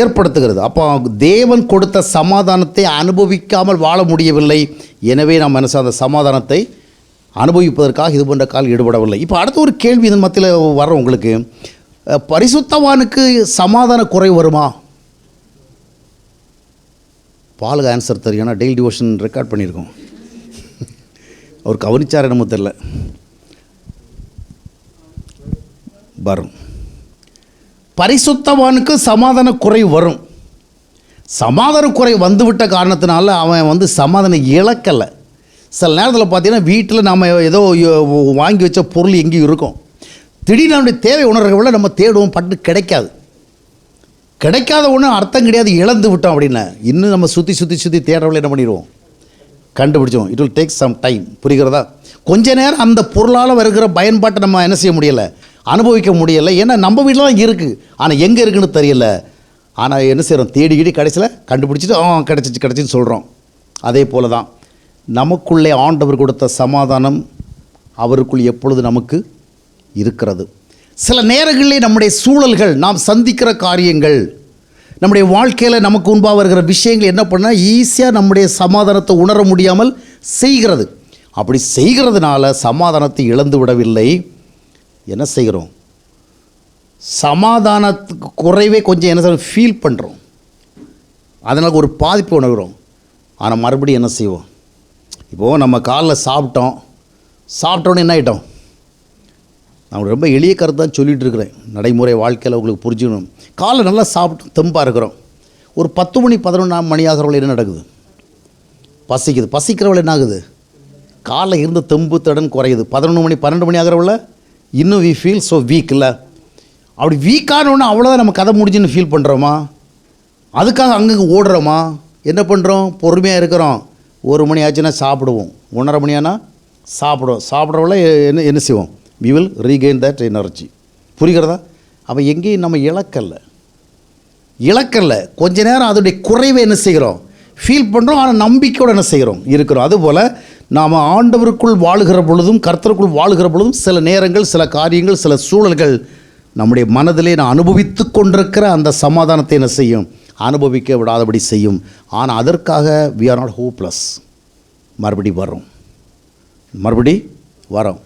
ஏற்படுத்துகிறது. அப்போ தேவன் கொடுத்த சமாதானத்தை அனுபவிக்காமல் வாழ முடியவில்லை. எனவே நாம் மனசு அந்த சமாதானத்தை அனுபவிப்பதற்காக இது போன்ற கால் ஈடுபடவில்லை. இப்போ அடுத்த ஒரு கேள்வி இதன் மத்தியில் வர உங்களுக்கு, பரிசுத்தவானுக்கு சமாதான குறைவு வருமா? பாலுக்கு ஆன்சர் தெரியும். ஆனால் டெய்லி டிவோஷன் ரெக்கார்ட் பண்ணியிருக்கோம். அவர் கவனிச்சார் என்னமோ தெரில. வரும். பரிசுத்தவானுக்கு சமாதான குறைவு வரும். சமாதான குறை வந்துவிட்ட காரணத்தினால அவன் வந்து சமாதானம் இழக்கலை. சில நேரத்தில் பார்த்தீங்கன்னா வீட்டில் நம்ம ஏதோ வாங்கி வச்ச பொருள் எங்கேயும் இருக்கும். திடீர்னு நம்முடைய தேவை உணர்வுகளை நம்ம தேடுவோம், பட்டு கிடைக்காது. கிடைக்காத ஒன்று அர்த்தம் கிடையாது, இழந்து விட்டோம் அப்படின்னா. இன்னும் நம்ம சுற்றி தேடுறவளை என்ன பண்ணிடுவோம்? கண்டுபிடிச்சோம். It will take some time. புரிகிறதா? கொஞ்ச நேரம் அந்த பொருளால் வருகிற பயன்பாட்டை நம்ம என்ன செய்ய முடியலை, அனுபவிக்க முடியலை. ஏன்னா நம்ம வீட்டில் தான் இருக்குது, ஆனால் எங்கே இருக்குன்னு தெரியல. ஆனால் என்ன செய்கிறோம்? தேடிக்கிட்டு கடைசியில் கண்டுபிடிச்சிட்டு கிடச்சின்னு சொல்கிறோம். அதே போல் தான் நமக்குள்ளே ஆண்டவர் கொடுத்த சமாதானம் அவருக்குள் எப்பொழுது நமக்கு இருக்கிறது. சில நேரங்களிலே நம்முடைய சூழல்கள், நாம் சந்திக்கிற காரியங்கள், நம்முடைய வாழ்க்கையில் நமக்கு முன்பாக வருகிற விஷயங்கள் என்ன பண்ணால் ஈஸியாக நம்முடைய சமாதானத்தை உணர முடியாமல் செய்கிறது. அப்படி செய்கிறதுனால சமாதானத்தை இழந்து விடவில்லை. என்ன செய்கிறோம்? சமாதானத்துக்கு குறைவே கொஞ்சம் என்ன செய்ய ஃபீல் பண்ணுறோம். அதனால் ஒரு பாதிப்பு உணர்கிறோம். ஆனால் மறுபடியும் என்ன செய்வோம்? இப்போது நம்ம காலைல சாப்பிட்டோன்னு என்ன ஆகிட்டோம்? நான் ரொம்ப எளிய கருத்து தான் சொல்லிகிட்டு இருக்கிறேன். நடைமுறை வாழ்க்கையில் உங்களுக்கு புரிஞ்சுக்கணும். காலை நல்லா சாப்பிட்டு தெம்பாக இருக்கிறோம். ஒரு 10 மணி 11 மணி ஆகிறவள என்ன நடக்குது? பசிக்கிறவள என்ன ஆகுது? காலைல இருந்து தெம்பு தடன் குறையுது. 11 மணி 12 மணி ஆகிறவள இன்னும் வி ஃபீல் ஸோ வீக். இல்லை அப்படி வீக்கானோன்னு அவ்வளோதான் நம்ம கதை முடிஞ்சுன்னு ஃபீல் பண்ணுறோமா? அதுக்காக அங்கங்கே ஓடுறோமா? என்ன பண்ணுறோம்? பொறுமையாக இருக்கிறோம். 1 மணி ஆச்சுன்னா சாப்பிடுவோம். 1:30 மணி ஆனால் சாப்பிட்றவள என்ன செய்வோம்? we will regain that energy. புரிகிறதா? அப்போ எங்கேயும் நம்ம இழக்கலை. கொஞ்ச நேரம் அதோடைய குறைவை என்ன செய்கிறோம்? ஃபீல் பண்ணுறோம். ஆனால் நம்பிக்கையோடு என்ன செய்கிறோம்? இருக்கிறோம். அதுபோல் நாம் ஆண்டவருக்குள் வாழுகிற பொழுதும் கர்த்தருக்குள் வாழுகிற பொழுதும் சில நேரங்கள், சில காரியங்கள், சில சூழல்கள் நம்முடைய மனதிலே நான் அனுபவித்து கொண்டிருக்கிற அந்த சமாதானத்தை என்ன செய்யும்? அனுபவிக்க விடாதபடி செய்யும். ஆனால் அதற்காக we are not hopeless. மறுபடி வரோம்.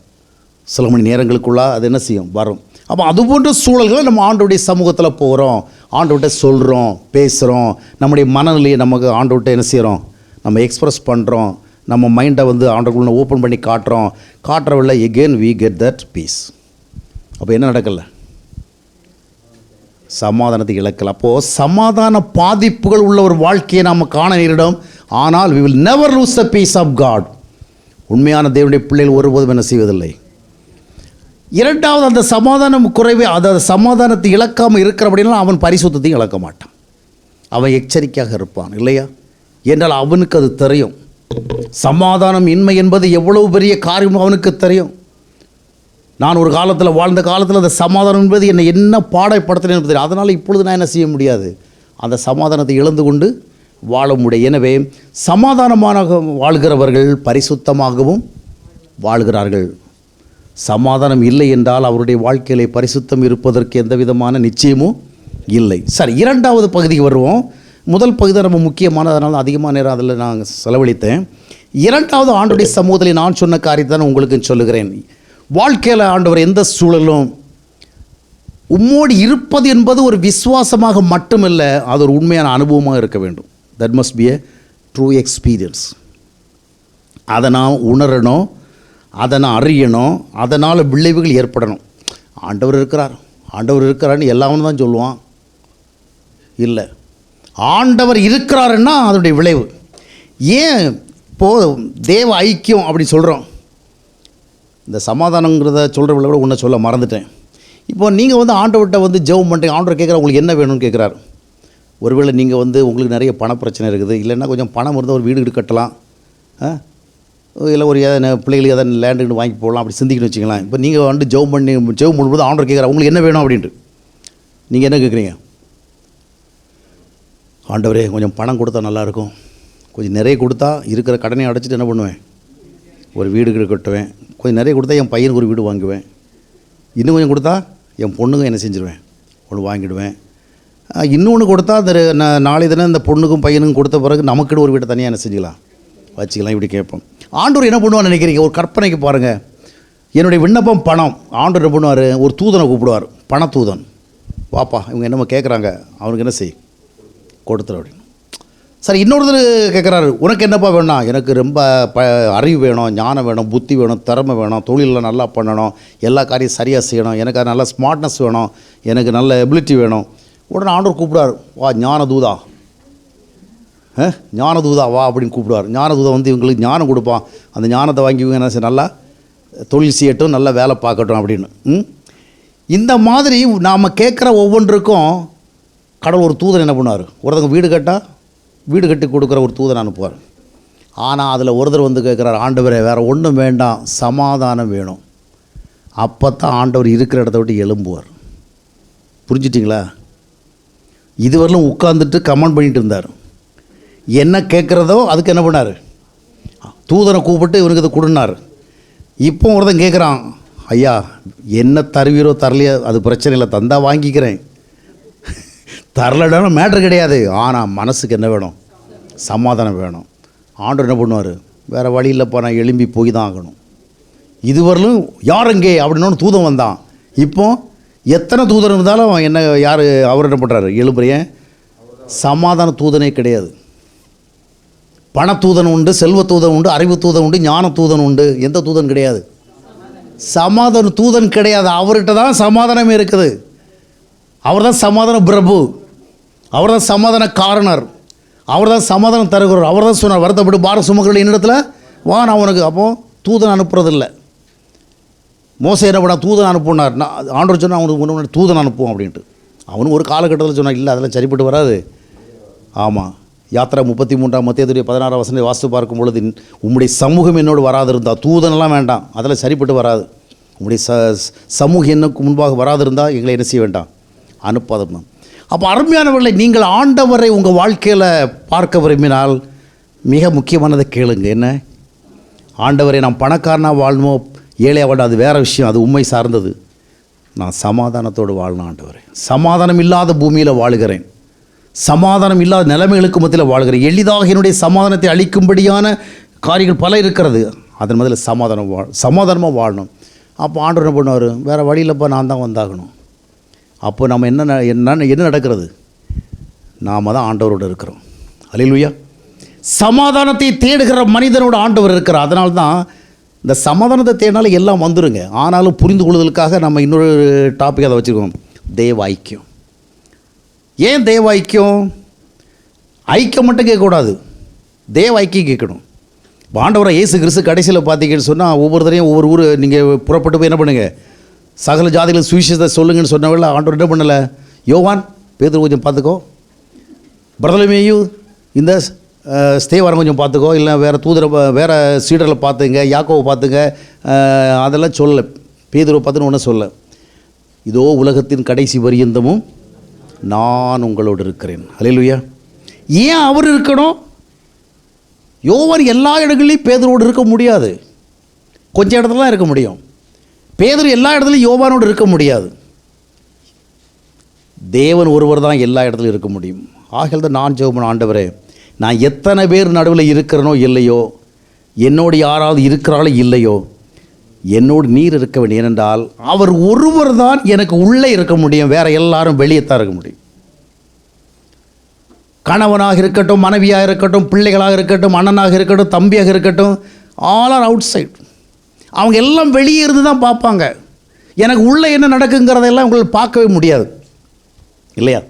சில மணி நேரங்களுக்குள்ளே அது என்ன செய்யும்? வரும். அப்போ அதுபோன்ற சூழல்களை நம்ம ஆண்டவருடைய சமூகத்தில் போகிறோம், ஆண்டவர்கிட்ட சொல்கிறோம், பேசுகிறோம். நம்முடைய மனநிலையை நமக்கு ஆண்டவர்கிட்ட என்ன செய்கிறோம்? நம்ம எக்ஸ்ப்ரெஸ் பண்ணுறோம். நம்ம மைண்டை வந்து ஆண்டவருக்குள்ள ஓப்பன் பண்ணி காட்டுறவில்லை. Again we get that peace. அப்போ என்ன நடக்கலை? சமாதானத்தை இழக்கலை. அப்போது சமாதான பாதிப்புகள் உள்ள ஒரு வாழ்க்கையை நாம் காண நேரிடும். ஆனால் we will never lose the peace of God. உண்மையான தேவனுடைய பிள்ளைகள் ஒருபோதும் என்ன செய்வதில்லை. இரண்டாவது, அந்த சமாதானம் குறைவே, அதாவது சமாதானத்தை இழக்காமல் இருக்கிற அப்படின்னா அவன் பரிசுத்தத்தையும் இழக்க மாட்டான். அவன் எச்சரிக்கையாக இருப்பான். இல்லையா? என்றால் அவனுக்கு அது தெரியும். சமாதானம் இன்மை என்பது எவ்வளவு பெரிய காரியம் அவனுக்கு தெரியும். நான் ஒரு காலத்தில் வாழ்ந்த காலத்தில் அந்த சமாதானம் என்பது என்னை என்ன பாடப்படுத்தினேன்னு தெரியும். அதனால் இப்பொழுது நான் என்ன செய்ய முடியாது? அந்த சமாதானத்தை இழந்து கொண்டு வாழ முடியும். எனவே சமாதானமாக வாழ்கிறவர்கள் பரிசுத்தமாகவும் வாழ்கிறார்கள். சமாதானம் இல்லை என்றால் அவருடைய வாழ்க்கையிலே பரிசுத்தம் இருப்பதற்கு எந்த விதமான நிச்சயமும் இல்லை. சரி, இரண்டாவது பகுதிக்கு வருவோம். முதல் பகுதி தான் ரொம்ப முக்கியமானதுனால அதிகமான நேரம் அதில் நான் செலவழித்தேன். இரண்டாவது, ஆண்டவருடைய சமூகத்தில் நான் சொன்ன காரியத்தை தான் உங்களுக்கு சொல்லுகிறேன். வாழ்க்கையில் ஆண்டவர் எந்த சூழலும் உம்மோடு இருப்பது என்பது ஒரு விசுவாசமாக மட்டுமில்லை, அது ஒரு உண்மையான அனுபவமாக இருக்க வேண்டும். That must be a true experience. அதை நான் உணரணும், அதை நான் அறியணும், அதனால் விளைவுகள் ஏற்படணும். ஆண்டவர் இருக்கிறார்னு எல்லாவனும் தான் சொல்லுவான். இல்லை. ஆண்டவர் இருக்கிறாருன்னா அதனுடைய விளைவு. ஏன் இப்போது தேவ ஐக்கியம் அப்படி சொல்கிறோம்? இந்த சமாதானங்கிறத சொல்கிறவங்கள கூட ஒன்றை சொல்ல மறந்துட்டேன். இப்போ நீங்கள் வந்து ஆண்டவர்கிட்ட வந்து ஜெபம் பண்ணுறீங்க, ஆண்டவர் கேட்குற உங்களுக்கு என்ன வேணும்னு கேட்குறாரு. ஒருவேளை நீங்கள் வந்து உங்களுக்கு நிறைய பண பிரச்சனை இருக்குது, இல்லைன்னா கொஞ்சம் பணம் இருந்தால் ஒரு வீடு கட்டலாம், இல்லை ஒரு பிள்ளைகளுக்கு எதாவது லேண்டுன்னு வாங்கி போடலாம், அப்படி சிந்திக்கணும்னு வச்சுக்கலாம். இப்போ நீங்கள் வந்து ஜெபம் பண்ணும்போது ஆண்டவர் கேட்குறாரு உங்களுக்கு என்ன வேணும் அப்படின்ட்டு. நீங்கள் என்ன கேட்குறீங்க? ஆண்டவரே கொஞ்சம் பணம் கொடுத்தா நல்லாயிருக்கும், கொஞ்சம் நிறைய கொடுத்தா இருக்கிற கடனை அடைச்சிட்டு என்ன பண்ணுவேன், ஒரு வீடு கட்டுவேன், கொஞ்சம் நிறைய கொடுத்தா என் பையனுக்கு ஒரு வீடு வாங்குவேன், இன்னும் கொஞ்சம் கொடுத்தா என் பொண்ணுக்கும் என்ன செஞ்சுருவேன், ஒன்று வாங்கிடுவேன், இன்னொன்று கொடுத்தா அந்த நாளை தினம் இந்த பொண்ணுக்கும் பையனுக்கும் கொடுத்த பிறகு நமக்குன்னு ஒரு வீட்டை தனியாக என்ன செஞ்சுக்கலாம், வச்சுக்கலாம். இப்படி கேட்போம். ஆண்டவர் என்ன பண்ணுவான்னு நினைக்கிறீங்க? ஒரு கற்பனைக்கு பாருங்கள். என்னுடைய விண்ணப்பம் பணம். ஆண்டவர் என்ன பண்ணுவார்? ஒரு தூதனை கூப்பிடுவார், பண தூதன். வாப்பா இவங்க என்னமோ கேட்குறாங்க, அவனுக்கு என்ன செய், கொடுத்துரு அப்படின்னு. சரி, இன்னொருத்தர் கேட்குறாரு, உனக்கு என்னப்பா வேணும்? எனக்கு ரொம்ப அறிவு வேணும், ஞானம் வேணும், புத்தி வேணும், திறமை வேணும், தொழிலில் நல்லா பண்ணணும், எல்லா காரியம் சரியாக செய்யணும், எனக்கு அது நல்ல ஸ்மார்ட்னஸ் வேணும், எனக்கு நல்ல எபிலிட்டி வேணும். உடனே ஆண்டவர் கூப்பிடுவார், வா ஞானதூதா, ஞானதூதா வா அப்படின்னு கூப்பிடுவார். ஞானதூதா வந்து இவங்களுக்கு ஞானம் கொடுப்பான். அந்த ஞானத்தை வாங்கி இவங்க என்ன நல்லா தொழில் செய்யட்டும், நல்லா வேலை பார்க்கட்டும் அப்படின்னு. இந்த மாதிரி நாம் கேட்குற ஒவ்வொன்றுக்கும் கடவுள் ஒரு தூதன் என்ன பண்ணுவார்? ஒருத்தவங்க வீடு கட்டி கொடுக்குற ஒரு தூதன் அனுப்புவார். ஆனால் அதில் ஒருத்தர் வந்து கேட்குறாரு, ஆண்டவரே வேறு ஒன்றும் வேண்டாம், சமாதானம் வேணும். அப்போ தான் ஆண்டவர் இருக்கிற இடத்த விட்டு எழும்புவார். புரிஞ்சிட்டிங்களா? இதுவரையிலும் உட்காந்துட்டு கமெண்ட் பண்ணிட்டு இருந்தார். என்ன கேட்குறதோ அதுக்கு என்ன பண்ணார்? தூதனை கூப்பிட்டு இவனுக்கு இதை கொடுனார். இப்போ ஒருத்தன் கேட்குறான், ஐயா என்ன தருவீரோ தரலையோ அது பிரச்சனை இல்லை, தந்தா வாங்கிக்கிறேன், தரலடான மேட்ரு கிடையாது. ஆனால் மனசுக்கு என்ன வேணும்? சமாதானம் வேணும். ஆண்டவர் என்ன பண்ணுவார்? வேறு வழி இல்லைப்பா, நான் எழும்பி போய் தான் ஆகணும். இதுவரையிலும் யாருங்கே அப்படின்னு தூதன் வந்தான். இப்போ எத்தனை தூதன் இருந்தாலும் என்ன யார் அவர் என்ன பண்ணுறாரு? எழுப்புறேன். சமாதான தூதனே கிடையாது. பணத்தூதன் உண்டு, செல்வ தூதன் உண்டு, அறிவு தூதன் உண்டு, ஞான தூதன் உண்டு. எந்த தூதன் கிடையாது? சமாதான தூதன் கிடையாது. அவர்கிட்ட தான் சமாதானமே இருக்குது. அவர் தான் சமாதான பிரபு, அவர் தான் சமாதான காரணர், அவர் தான் சமாதானம் தருகிறார். அவர் தான் சொன்னார், வருத்தப்பட்டு பாரம் சுமக்கிற என்னிடத்தில் வா நான் உனக்கு. அப்போது தூதன் அனுப்புறதில்லை. மோசே என்ன பண்ண? தூதன் அனுப்புனார். நான் ஆண்டவர் சொன்னால் அவனுக்கு முன்னாடி தூதன் அனுப்புவோம் அப்படின்ட்டு. அவனும் ஒரு காலகட்டத்தில் சொன்னான், இல்லை அதெல்லாம் சரிப்பட்டு வராது. ஆமாம், யாத்திரை 33 மத்தியத்துடைய 16 வசனத்தை வாசித்து பார்க்கும் பொழுது, உம்முடைய சமூகம் என்னோடு வராது இருந்தால், தூதனெல்லாம் வேண்டாம், அதெல்லாம் சரிப்பட்டு வராது, உம்முடைய சமூகம் எனக்கு முன்பாக வராது இருந்தால் எங்களை என்ன செய்ய வேண்டாம், அனுப்பாதான். அப்போ அருமையானவர்களை, நீங்கள் ஆண்டவரை உங்கள் வாழ்க்கையில் பார்க்க விரும்பினால் மிக முக்கியமானதை கேளுங்க. என்ன? ஆண்டவரை நான் பணக்காரனாக வாழணுமோ ஏழையாக வாழணும், அது வேறு விஷயம், அது உண்மை சார்ந்தது. நான் சமாதானத்தோடு வாழணும் ஆண்டவரே. சமாதானம் இல்லாத பூமியில் வாழுகிறேன், சமாதானம் இல்லாத நிலைமைகளுக்கு மத்தியில் வாழ்கிறேன். எளிதாக என்னுடைய சமாதானத்தை அளிக்கும்படியான காரியங்கள் பல இருக்கிறது. அதன் முதல்ல சமாதானமாக வாழணும். அப்போ ஆண்டவர் என்ன பண்ணுவார்? வேறு வழியிலப்போ நான் தான் வந்தாகணும். அப்போ நம்ம என்ன நடக்கிறது? நாம் தான் ஆண்டவரோடு இருக்கிறோம். அல்லேலூயா. சமாதானத்தை தேடுகிற மனிதனோட ஆண்டவர் இருக்கிறார். அதனால தான் இந்த சமாதானத்தை தேடினாலும் எல்லாம் வந்துடுங்க. ஆனாலும் புரிந்து கொள்வதற்காக நம்ம இன்னொரு டாபிக் அதை வச்சுருக்கோம், தேவ ஐக்கியம். ஏன் தேவ ஐக்கியம்? ஐக்கியம் மட்டும் கேட்கக்கூடாது, தேவ ஐக்கியம் கேட்கணும். ஆண்டவரை இயேசு கிறிஸ்து கடைசியில் பார்த்தீங்கன்னு சொன்னால், ஒவ்வொருத்தரையும் ஒவ்வொரு ஊர் நீங்கள் புறப்பட்டு போய் என்ன பண்ணுங்கள், சகல ஜாதிகளும் சுவிசேஷத்தை சொல்லுங்கன்னு சொன்னவங்கள ஆண்டவர் என்ன பண்ணலை? யோவான், பேதுரு கொஞ்சம் பார்த்துக்கோ, பர்தலமேயு, இந்த ஸ்தேவாரம் கொஞ்சம் பார்த்துக்கோ, இல்லை வேறு சீடரில் பார்த்துங்க, யாக்கோவை பார்த்துங்க, அதெல்லாம் சொல்லலை. பேதுருவை பார்த்துன்னு ஒன்றும் சொல்ல. இதோ உலகத்தின் கடைசி பரியந்தமும் நான் உங்களோடு இருக்கிறேன். அல்லேலூயா. ஏன் அவர் இருக்கணும்? யோவான் எல்லா இடங்களையும் பேதுருவோடு இருக்க முடியாது, கொஞ்சம் இடத்துல தான் இருக்க முடியும். பேதுரு எல்லா இடத்துலையும் யோவானோடு இருக்க முடியாது. தேவன் ஒருவர் தான் எல்லா இடத்துலையும் இருக்க முடியும். ஆகையால் தான் நான் ஜெபம், ஆண்டவரே நான் எத்தனை பேர் நடுவில் இருக்கிறனோ இல்லையோ, என்னோடு யாராவது இருக்கிறாளோ இல்லையோ, என்னோடு நீர் இருக்க வேண்டும். ஏனென்றால் அவர் ஒருவர் தான் எனக்கு உள்ளே இருக்க முடியும், வேறு எல்லாரும் வெளியே தான் இருக்க முடியும். கணவனாக இருக்கட்டும், மனைவியாக இருக்கட்டும், பிள்ளைகளாக இருக்கட்டும், அண்ணனாக இருக்கட்டும், தம்பியாக இருக்கட்டும், ஆல் ஆர் அவுட் சைட். அவங்க எல்லாம் வெளியே இருந்து தான் பார்ப்பாங்க. எனக்கு உள்ளே என்ன நடக்குங்கிறதெல்லாம் உங்களால் பார்க்கவே முடியாது, இல்லையா?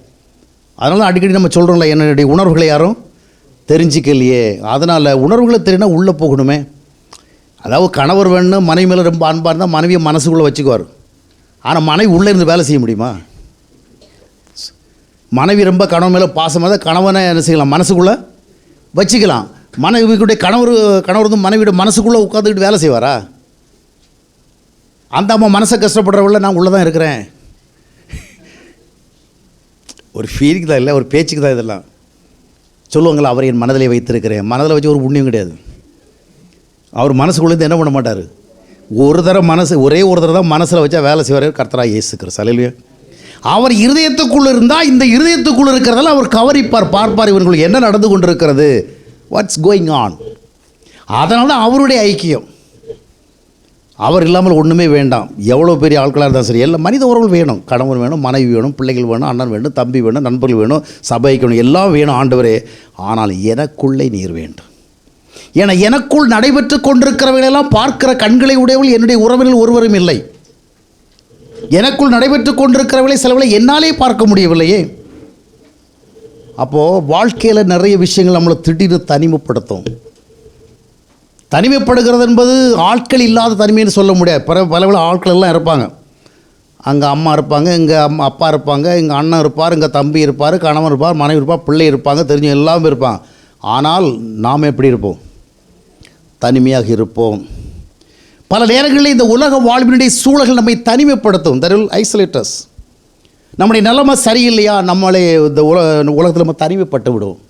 அதனால தான் அடிக்கடி நம்ம சொல்கிறோம்ல, என்னுடைய உணர்வுகளை யாரும் தெரிஞ்சிக்கலையே. அதனால் உணர்வுகளை தெரியுனா உள்ளே போகணுமே. அதாவது கணவர் வேணும் மனைவி மேலே ரொம்ப அன்பாக இருந்தால் மனைவியை மனசுக்குள்ளே வச்சுக்குவார். ஆனால் மனைவி உள்ளே இருந்து வேலை செய்ய முடியுமா? மனைவி ரொம்ப கணவன் மேலே பாசமாக தான் கணவனை என்ன செய்யலாம், மனசுக்குள்ளே வச்சுக்கலாம். மனைவிக்குடைய கணவர் வந்து மனைவியோட மனசுக்குள்ளே உட்காந்துக்கிட்டு வேலை செய்வாரா? அந்த அம்மா மனசை கஷ்டப்படுறவங்கள நான் உள்ளே தான் இருக்கிறேன். ஒரு ஃபீலுக்கு தான் இல்லை, ஒரு பேச்சுக்கு தான் இதெல்லாம் சொல்லுவாங்களா, அவர் என் மனதிலே வைத்திருக்கிறேன். மனதில் வச்சு ஒரு புண்ணியம் கிடையாது. அவர் மனசுக்குள்ளேருந்து என்ன பண்ண மாட்டார். ஒரே ஒரு தடவை தான் மனசில் வச்சா வேலை செய்வார் கர்த்தராகிய இயேசு கிறிஸ்து. அல்லேலூயா. அவர் இருதயத்துக்குள்ளே இருந்தால் இந்த இருதயத்துக்குள்ளே இருக்கிறதெல்லாம் அவர் கவனிப்பார், பார்ப்பார், இவங்களுக்கு என்ன நடந்து கொண்டு இருக்கிறது, வாட்ஸ் கோயிங் ஆன். அதனால தான் அவருடைய ஐக்கியம். அவர் இல்லாமல் ஒன்றுமே வேண்டாம். எவ்வளோ பெரிய ஆட்களாக இருந்தால் சரி, எல்லா மனித உறவுகள் வேணும். கணவன் வேணும், மனைவி வேணும், பிள்ளைகள் வேணும், அண்ணன் வேணும், தம்பி வேணும், நண்பர்கள் வேணும், சபைக்கு வேணும், எல்லாம் வேணும் ஆண்டவரே. ஆனால் எனக்குள்ளே நீர் வேண்டும். ஏன்னா எனக்குள் நடைபெற்று கொண்டிருக்கிறவர்களெல்லாம் பார்க்கிற கண்களை உடையவள் என்னுடைய உறவினர் ஒருவரும் இல்லை. எனக்குள் நடைபெற்று கொண்டிருக்கிறவளை சிலவளை என்னாலே பார்க்க முடியவில்லையே. அப்போது வாழ்க்கையில் நிறைய விஷயங்கள் நம்மளை திடீர்னு தனிமைப்படுத்தும். தனிமைப்படுகிறது என்பது ஆட்கள் இல்லாத தனிமைன்னு சொல்ல முடியாது. பல ஆட்கள் எல்லாம் இருப்பாங்க. அங்கே அம்மா இருப்பாங்க, இங்கே அப்பா இருப்பாங்க, இங்கே அண்ணன் இருப்பார், இங்கே தம்பி இருப்பார், கணவன் இருப்பார், மனைவி இருப்பார், பிள்ளை இருப்பாங்க, தெரிஞ்ச எல்லாமே இருப்பாங்க. ஆனால் நாம் எப்படி இருப்போம்? தனிமையாக இருப்போம். பல நேரங்களில் இந்த உலக வாழ்வினுடைய சூழல்கள் நம்மை தனிமைப்படுத்தும். That will isolate us. நம்முடைய நிலைமை சரியில்லையா, நம்மளே இந்த உலகத்தில் நம்ம தனிமைப்பட்டு விடுவோம்.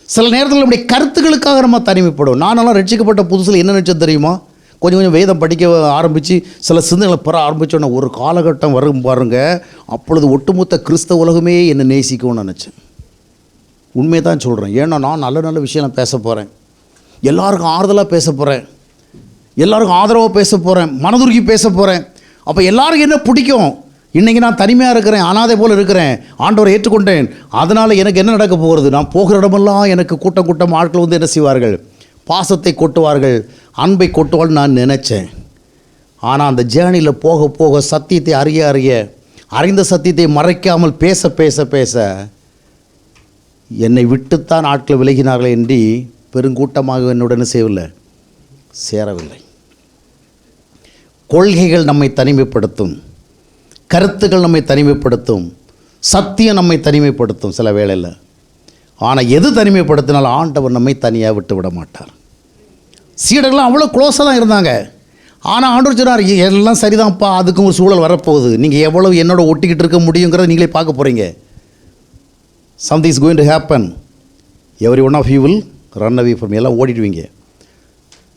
சில நேரத்தில் நம்முடைய கருத்துக்களுக்காக நம்ம தனிமைப்படுவோம். நானெல்லாம் ரட்சிக்கப்பட்ட புதுசில் என்ன நினச்சது தெரியுமா? கொஞ்சம் வேதம் படிக்க ஆரம்பித்து சில சிந்தனைகளை பெற ஆரம்பித்தோன்னே ஒரு காலகட்டம் வரும் பாருங்க, அப்பொழுது ஒட்டுமொத்த கிறிஸ்தவ உலகமே என்னை நேசிக்கும்னு நினச்சேன். உண்மையை தான் சொல்கிறேன். ஏன்னா நான் நல்ல விஷயம் பேச போகிறேன், எல்லாருக்கும் ஆறுதலாக பேச போகிறேன், எல்லாருக்கும் ஆதரவாக பேச போகிறேன், மனதுருகி பேச போகிறேன். அப்போ எல்லாருக்கும் என்ன பிடிக்கும்? இன்றைக்கி நான் தனிமையாக இருக்கிறேன், அனாதை போல் இருக்கிறேன், ஆண்டவரை ஏற்றுக்கொண்டேன், அதனால் எனக்கு என்ன நடக்க போகிறது? நான் போகிற இடமெல்லாம் எனக்கு கூட்டம் ஆட்கள் வந்து என்ன செய்வார்கள்? பாசத்தை கொட்டுவார்கள், அன்பை கொட்டுவார்கள் நான் நினச்சேன். ஆனால் அந்த ஜேர்னியில் போக போக சத்தியத்தை அறிந்த சத்தியத்தை மறைக்காமல் பேச என்னை விட்டுத்தான் ஆட்கள் விலகினார்கள் என்று பெருங்கூட்டமாக என்னுடன் சேரவில்லை. கொள்கைகள் நம்மை தனிமைப்படுத்தும், கருத்துக்கள் நம்மை தனிமைப்படுத்தும், சத்தியம் நம்மை தனிமைப்படுத்தும் சில வேளையில். ஆனால் எது தனிமைப்படுத்தினால் ஆண்டவர் நம்மை தனியாக விட்டு விட மாட்டார். சீடர்கள்லாம் அவ்வளோ க்ளோஸாக தான் இருந்தாங்க. ஆனால் ஆண்டவர் சொன்னார், எல்லாம் சரிதான்ப்பா, அதுக்கும் ஒரு சூழல் வரப்போகுது, நீங்கள் எவ்வளவு என்னோட ஒட்டிக்கிட்டு இருக்க முடியுங்கிறத நீங்களே பார்க்க போகிறீங்க. something is going to happen, every one of you will run away from me. எல்லாம் ஓடிடுவீங்க.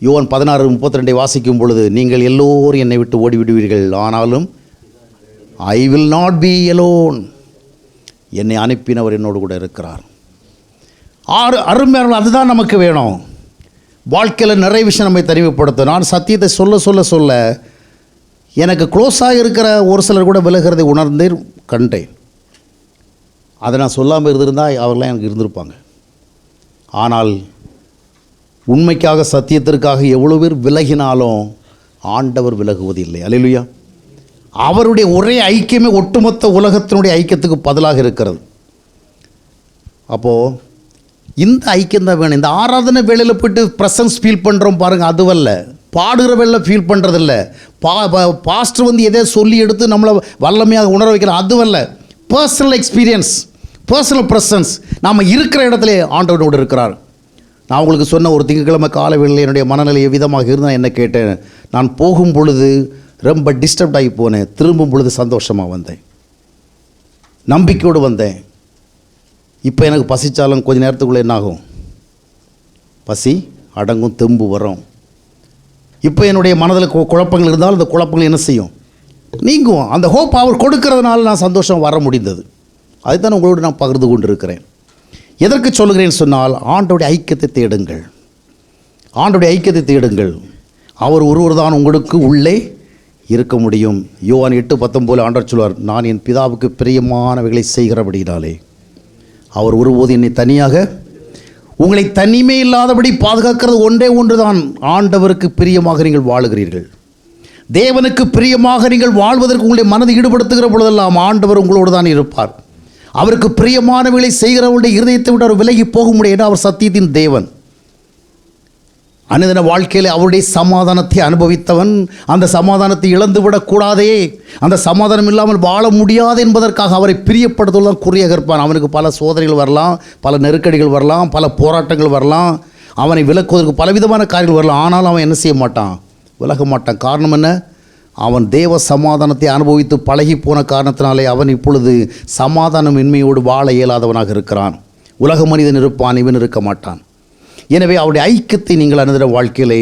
யோவான் 16:32 வாசிக்கும் பொழுது, நீங்கள் எல்லோரும் என்னை விட்டு ஓடிவிடுவீர்கள், ஆனாலும் I will not be alone, என்னை அனுப்பினவர் என்னோடு கூட இருக்கிறார். அருமையானவர்களே, அதுதான் நமக்கு வேணும். வாழ்க்கையில் நிறைய விஷயம் நம்மை தனிமைப்படுத்தும். நான் சத்தியத்தை சொல்ல எனக்கு க்ளோஸாக இருக்கிற ஒரு சிலர் கூட விலகிறதை உணர்ந்தேன், கண்டேன். அதை நான் சொல்லாமல் இருந்திருந்தால் அவர்களாம் எனக்கு இருந்திருப்பாங்க. ஆனால் உண்மைக்காக சத்தியத்திற்காக எவ்வளோ பேர் விலகினாலும் ஆண்டவர் விலகுவதில்லை. அல்லேலூயா. அவருடைய ஒரே ஐக்கியமே ஒட்டுமொத்த உலகத்தினுடைய ஐக்கியத்துக்கு பதிலாக இருக்கிறது. அப்போது இந்த ஐக்கியம் தான் வேணும். இந்த ஆராதனை வேளையில் போய்ட்டு ப்ரெசன்ஸ் ஃபீல் பண்ணுறோம் பாருங்கள், அதுவல்ல. பாடுகிற வேளையில் ஃபீல் பண்ணுறதில்ல. பாஸ்டர் வந்து எதே சொல்லி எடுத்து நம்மளை வல்லமையாக உணர வைக்கிறோம், அதுவல்ல. Personal experience, personal presence. நாம் இருக்கிற இடத்துல ஆண்டவனோடு இருக்கிறார். நான் உங்களுக்கு சொன்ன ஒரு திங்கட்கிழமை காலை வேளையில் என்னுடைய மனநிலை எவ்விதமாக இருந்தால் என்ன கேட்டேன். நான் போகும் பொழுது ரொம்ப டிஸ்டர்ப் ஆகி போனேன், திரும்பும் பொழுது சந்தோஷமாக வந்தேன், நம்பிக்கையோடு வந்தேன். இப்போ எனக்கு பசிச்சாலும் கொஞ்சம் நேரத்துக்குள்ளே என்னாகும்? பசி அடங்கும், தெம்பு வரும். இப்போ என்னுடைய மனதில் குழப்பங்கள் இருந்தாலும் அந்த குழப்பங்கள் என்ன செய்யும்? நீங்கும். அந்த ஹோப் அவர் கொடுக்கறதுனால நான் சந்தோஷம் வர முடிந்தது. அதுதான் உங்களோடு நான் பகிர்ந்து கொண்டு இருக்கிறேன். எதற்கு சொல்லுகிறேன்னு சொன்னால், ஆண்டோடைய ஐக்கியத்தை தேடுங்கள், ஆண்டோடைய ஐக்கியத்தை தேடுங்கள். அவர் ஒருவர் தான் உங்களுக்கு உள்ளே இருக்க முடியும். யோவான் 8:19 ஆண்டவர் சொல்வார், நான் என் பிதாவுக்கு பிரியமானவைகளை செய்கிறபடினாலே அவர் ஒருபோது என்னை தனியாக, உங்களை தனிமை இல்லாதபடி பாதுகாக்கிறது ஒன்றே ஒன்று தான். ஆண்டவருக்கு பிரியமாக நீங்கள் வாழுகிறீர்கள். தேவனுக்கு பிரியமாக நீங்கள் வாழ்வதற்கு உங்களுடைய மனதை ஈடுபடுத்துகிற பொழுதெல்லாம் ஆண்டவர் உங்களோடு தான் இருப்பார். அவருக்கு பிரியமானவர்களை செய்கிறவருடைய இருதயத்தை விட்டு அவர் விலகி போக முடியாது. அவர் சத்தியத்தின் தேவன். அனுதின வாழ்க்கையில் அவருடைய சமாதானத்தை அனுபவித்தவன் அந்த சமாதானத்தை இழந்துவிடக்கூடாதே, அந்த சமாதானம் இல்லாமல் வாழ முடியாது என்பதற்காக அவரை பிரியப்படுத்துவதுதான் குறியாக இருப்பான். அவனுக்கு பல சோதனைகள் வரலாம், பல நெருக்கடிகள் வரலாம், பல போராட்டங்கள் வரலாம், அவனை விலக்குவதற்கு பலவிதமான காரியங்கள் வரலாம். ஆனால் அவன் என்ன செய்ய மாட்டான்? விலக மாட்டான். காரணம் என்ன? அவன் தேவ சமாதானத்தை அனுபவித்து பழகி போன காரணத்தினாலே அவன் இப்பொழுது சமாதானமின்மையோடு வாழ இயலாதவனாக இருக்கிறான். உலக மனிதன் இருப்பான், இவன் இருக்க மாட்டான். எனவே அவருடைய ஐக்கியத்தை நீங்கள் அனுதின வாழ்க்கையிலே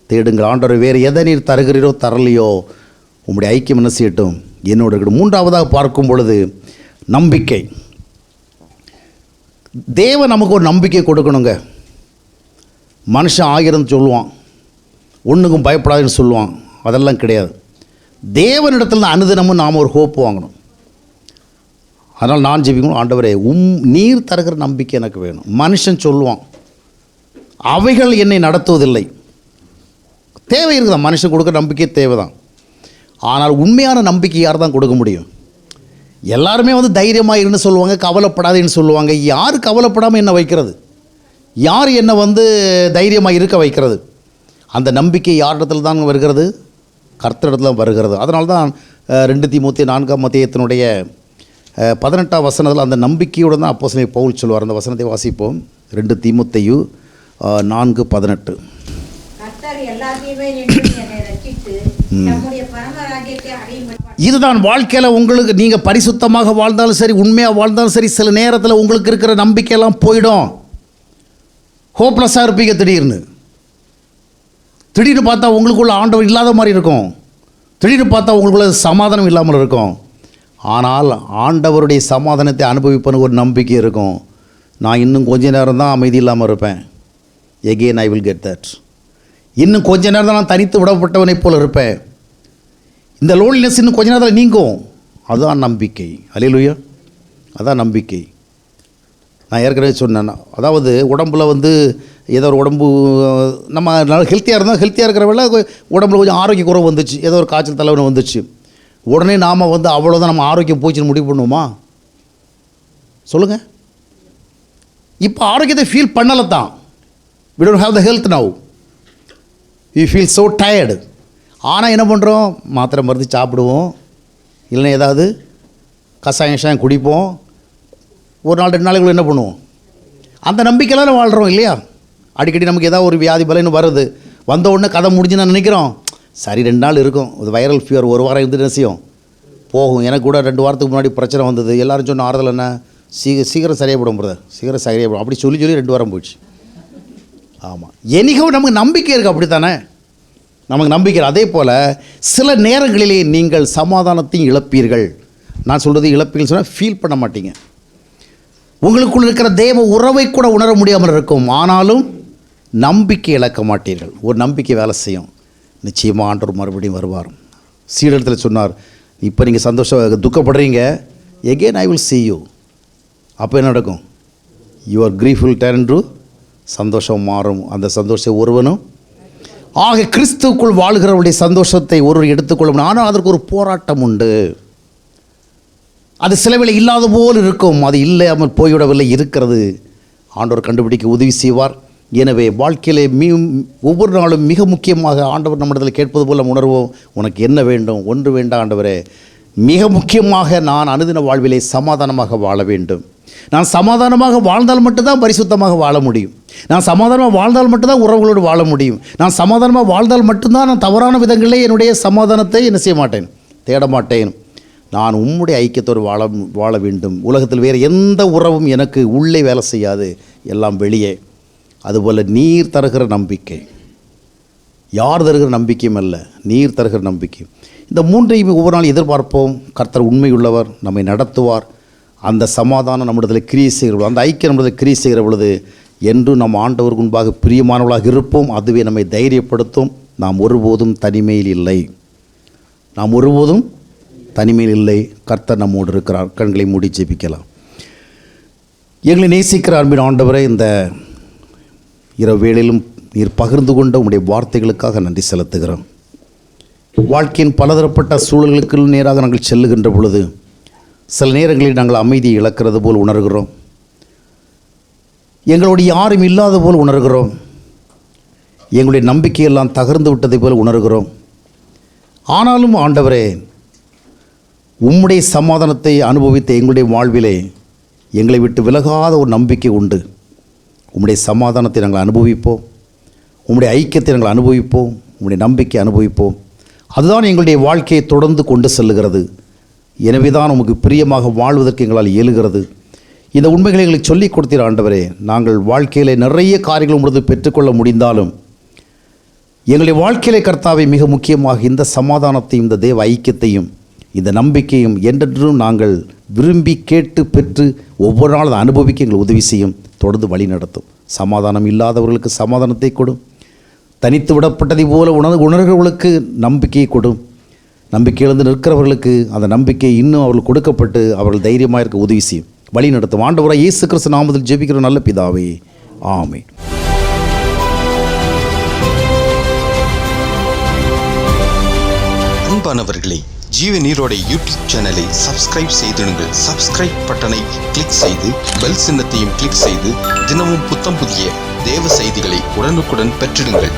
தேடுங்கள். ஆண்டவர் வேறு எதை நீர் தருகிறீரோ தரலையோ உங்களுடைய ஐக்கியம் என்ன செய்யட்டும் என்னோட இருக்கட்டும். மூன்றாவதாக பார்க்கும் பொழுது நம்பிக்கை. தேவன் நமக்கு ஒரு நம்பிக்கை கொடுக்கணுங்க. மனுஷன் 1000 சொல்லுவான், ஒன்றுக்கும் பயப்படாதுன்னு சொல்லுவான், அதெல்லாம் கிடையாது. தேவனிடத்தில் அனுதினமும் நாம் ஒரு ஹோப் வாங்கணும். அதனால் நான் ஜெபிக்கணும், ஆண்டவரே நீர் தருகிற நம்பிக்கை எனக்கு வேணும். மனுஷன் சொல்லுவான், அவைகள் என்னை நடத்துவதில்லை. தேவை இருக்குதான், மனுஷன் கொடுக்குற நம்பிக்கை தேவை தான். ஆனால் உண்மையான நம்பிக்கை யார் தான் கொடுக்க முடியும்? எல்லாருமே தைரியமாக இருந்து சொல்லுவாங்க, கவலைப்படாதுன்னு சொல்லுவாங்க. யார் கவலைப்படாமல் என்ன வைக்கிறது? யார் என்னை தைரியமாக இருக்க வைக்கிறது? அந்த நம்பிக்கை யாரிடத்தில் தான் வருகிறது? கர்த்தரிடத்தில் தான் வருகிறது. அதனால தான் 2 தீமோத்தேயு 4ஆம் அத்தியாயத்தினுடைய 18ஆம் வசனத்தில் அந்த நம்பிக்கையுடன் தான் அப்போஸ்தலன் பவுல் சொல்வார். அந்த வசனத்தை வாசிப்போம். 2 தீமோத்தேயு 4:18. இதுதான் வாழ்க்கையில் உங்களுக்கு நீங்கள் பரிசுத்தமாக வாழ்ந்தாலும் சரி, உண்மையாக வாழ்ந்தாலும் சரி, சில நேரத்தில் உங்களுக்கு இருக்கிற நம்பிக்கையெல்லாம் போயிடும். ஹோப்லெஸ்ஸாக இருப்பீங்க. திடீர்னு பார்த்தா உங்களுக்குள்ள ஆண்டவர் இல்லாத மாதிரி இருக்கும். திடீர்னு பார்த்தா உங்களுக்குள்ள சமாதானம் இல்லாமல் இருக்கும். ஆனால் ஆண்டவருடைய சமாதானத்தை அனுபவிப்பன்னு ஒரு நம்பிக்கை இருக்கும். நான் இன்னும் கொஞ்ச நேரம் தான் அமைதி இல்லாமல் இருப்பேன். Again I will get that. இன்னும் கொஞ்ச நேரம் தான் நான் தனித்து விடப்பட்டவனை போல் இருப்பேன். இந்த லோன்லினஸ் இன்னும் கொஞ்ச நேரத்தில் நீங்கும். அதுதான் நம்பிக்கை. அல்லேலூயா, அதான் நம்பிக்கை. நான் ஏற்கனவே சொன்னேன், அதாவது உடம்புல ஏதோ ஒரு உடம்பு நம்ம நல்லா ஹெல்த்தியாக இருக்கிற வேலை உடம்புல கொஞ்சம் ஆரோக்கிய குறைவு வந்துச்சு, ஏதோ ஒரு காய்ச்சல் தலைவனை வந்துச்சு, உடனே நாம் அவ்வளோதான் நம்ம ஆரோக்கியம் போச்சுன்னு முடிவு பண்ணுவோமா? சொல்லுங்கள். இப்போ ஆரோக்கியத்தை ஃபீல் பண்ணலை தான். we don't have the health now, we feel so tired. ஆனால் என்ன பண்ணுறோம்? மாத்திரை மருந்து சாப்பிடுவோம், இல்லைன்னா ஏதாவது கஷாயம் குடிப்போம். ஒரு நாள் 2 நாளைக்குள்ள என்ன பண்ணுவோம்? அந்த நம்பிக்கையில் வாழ்கிறோம் இல்லையா? அடிக்கடி நமக்கு ஏதாவது ஒரு வியாதி பலன்னு வருது, வந்த உடனே கதை முடிஞ்சுன்னு நினைக்கிறோம். சரி 2 நாள் இருக்கும், இது வைரல் ஃபீவர், 1 வாரம் இருந்து நசியும் போகும். எனக்கு கூட 2 வாரத்துக்கு முன்னாடி பிரச்சனை வந்தது. எல்லோரும் சொன்ன ஆறுதல் என்ன? சீக்கிரம் சரியாகப்படும் பிரதர், சீக்கிரம் சரியாகப்படும். அப்படி சொல்லி 2 வாரம் போயிடுச்சு. ஆமாம், என்னைக்கோ நமக்கு நம்பிக்கை இருக்குது. அப்படி தானே நமக்கு நம்பிக்கை. அதே போல் சில நேரங்களிலே நீங்கள் சமாதானத்தையும் இழப்பீர்கள். நான் சொல்கிறது இழப்பீர்கள் சொன்னால் ஃபீல் பண்ண மாட்டீங்க. உங்களுக்குள் இருக்கிற தேவ உறவை கூட உணர முடியாமல் இருக்கும். ஆனாலும் நம்பிக்கை இழக்க மாட்டீர்கள். ஒரு நம்பிக்கை வேலை செய்யும். நிச்சயமாக ஆண்டவர் மறுபடியும் வருவார். சீடத்தில் சொன்னார், இப்போ நீங்கள் சந்தோஷம் துக்கப்படுறீங்க, again I will see you. அப்போ என்ன நடக்கும்? Your grief will turn to சந்தோஷம் மாறும். அந்த சந்தோஷம் ஒருவனும் ஆக கிறிஸ்துவுக்குள் வாழ்கிறவருடைய சந்தோஷத்தை ஒருவர் எடுத்துக்கொள்ளும். ஆனால் அதற்கு ஒரு போராட்டம் உண்டு. அது சிலவேளை இல்லாத போல் இருக்கும். அது இல்லாமல் போய்விடவில்லை, இருக்கிறது. ஆண்டவர் கண்டுபிடிக்க உதவி செய்வார். எனவே வாழ்க்கையிலே ஒவ்வொரு நாளும் மிக முக்கியமாக ஆண்டவர் நம்மிடத்தில் கேட்பது போல் உணர்வோம். உனக்கு என்ன வேண்டும்? ஒன்று வேண்டாம் ஆண்டவரே, மிக முக்கியமாக நான் அனுதின வாழ்விலே சமாதானமாக வாழ வேண்டும். நான் சமாதானமாக வாழ்ந்தால் மட்டும்தான் பரிசுத்தமாக வாழ முடியும். நான் சமாதானமாக வாழ்ந்தால் மட்டும்தான் உறவுகளோடு வாழ முடியும். நான் சமாதானமாக வாழ்ந்தால் மட்டும்தான் நான் தவறான விதங்களிலே என்னுடைய சமாதானத்தை என்ன செய்ய மாட்டேன், தேட மாட்டேன். நான் உம்முடைய ஐக்கியத்தோடு வாழ வேண்டும். உலகத்தில் வேறு எந்த உறவும் எனக்கு உள்ளே வேலை செய்யாது, எல்லாம் வெளியே. அதுபோல் நீர் தருகிற நம்பிக்கை, யார் தருகிற நம்பிக்கையும் அல்ல, நீர் தருகிற நம்பிக்கை. இந்த 3ஐயும் ஒவ்வொரு நாள் எதிர்பார்ப்போம். கர்த்தர் உண்மையுள்ளவர், நம்மை நடத்துவார். அந்த சமாதானம் நம்மிடத்தில் கிரியை செய்கிற பொழுது, அந்த ஐக்கியம் நம்மிடத்தில் கிரியை செய்கிற பொழுது என்றும் நம்ம ஆண்டவருக்கு முன்பாக பிரியமானவர்களாக இருப்போம். அதுவே நம்மை தைரியப்படுத்தும். நாம் ஒருபோதும் தனிமையில் இல்லை, நாம் ஒருபோதும் தனிமையில் இல்லை. கர்த்தர் நம்மோடு இருக்கிறார். கண்களை மூடி ஜெபிக்கலாம். எங்களை நேசிக்கிற அன்பின் ஆண்டவரை, இந்த இரவு வேளையிலும் நீர் பகிர்ந்து கொண்ட உங்களுடைய வார்த்தைகளுக்காக நன்றி செலுத்துகிறோம். வாழ்க்கையின் பலதரப்பட்ட சூழல்களுக்கு நேராக நாங்கள் செல்லுகின்ற பொழுது சில நேரங்களில் நாங்கள் அமைதியை இழக்கிறது போல் உணர்கிறோம். எங்களோடு யாரும் இல்லாத போல் உணர்கிறோம். எங்களுடைய நம்பிக்கையெல்லாம் தகர்ந்து விட்டதை போல் உணர்கிறோம். ஆனாலும் ஆண்டவரே, உம்முடைய சமாதானத்தை அனுபவித்த எங்களுடைய வாழ்விலே எங்களை விட்டு விலகாத ஒரு நம்பிக்கை உண்டு. உம்முடைய சமாதானத்தை நாங்கள் அனுபவிப்போம், உம்முடைய ஐக்கியத்தை நாங்கள் அனுபவிப்போம், உம்முடைய நம்பிக்கை அனுபவிப்போம். அதுதான் எங்களுடைய வாழ்க்கையை தொடர்ந்து கொண்டு செல்லுகிறது. எனவே தான் உமக்கு பிரியமாக வாழ்வதற்கு எங்களால் இயலுகிறது. இந்த உண்மைகளை எங்களுக்கு சொல்லிக் கொடுத்தீர் ஆண்டவரே. நாங்கள் வாழ்க்கையிலே நிறைய காரியங்கள் உங்களது பெற்றுக்கொள்ள முடிந்தாலும் எங்களுடைய வாழ்க்கையிலே கர்த்தாவை மிக முக்கியமாக இந்த சமாதானத்தையும் இந்த தேவ ஐக்கியத்தையும் இந்த நம்பிக்கையும் என்றென்றும் நாங்கள் விரும்பி கேட்டு பெற்று ஒவ்வொரு நாளும் அனுபவிக்க எங்களுக்கு உதவி செய்யும். தொடர்ந்து வழி நடத்தும். சமாதானம் இல்லாதவர்களுக்கு சமாதானத்தை கொடும். தனித்து விடப்பட்டதை போல உணர்கிறவர்களுக்கு நம்பிக்கையை கொடும். நம்பிக்கை இழந்து நிற்கிறவர்களுக்கு அந்த நம்பிக்கை இன்னும் அவர்கள் கொடுக்கப்பட்டு அவர்கள் தைரியமாக இருக்க உதவி செய்யும், வழி நடத்தும். ஆண்டவராய் இயேசு கிறிஸ்து நாமத்தில் ஜெபிக்கிற நல்ல பிதாவே, ஆமென். அன்பானவர்களே, ஜீவ நீரோடை யூடியூப் சேனலை சப்ஸ்கிரைப் செய்திடுங்கள். சப்ஸ்கிரைப் பட்டனை கிளிக் செய்து பெல் சின்னத்தையும் கிளிக் செய்து தினமும் புத்தம் புதிய தேவ செய்திகளை உடனுக்குடன் பெற்றிடுங்கள்.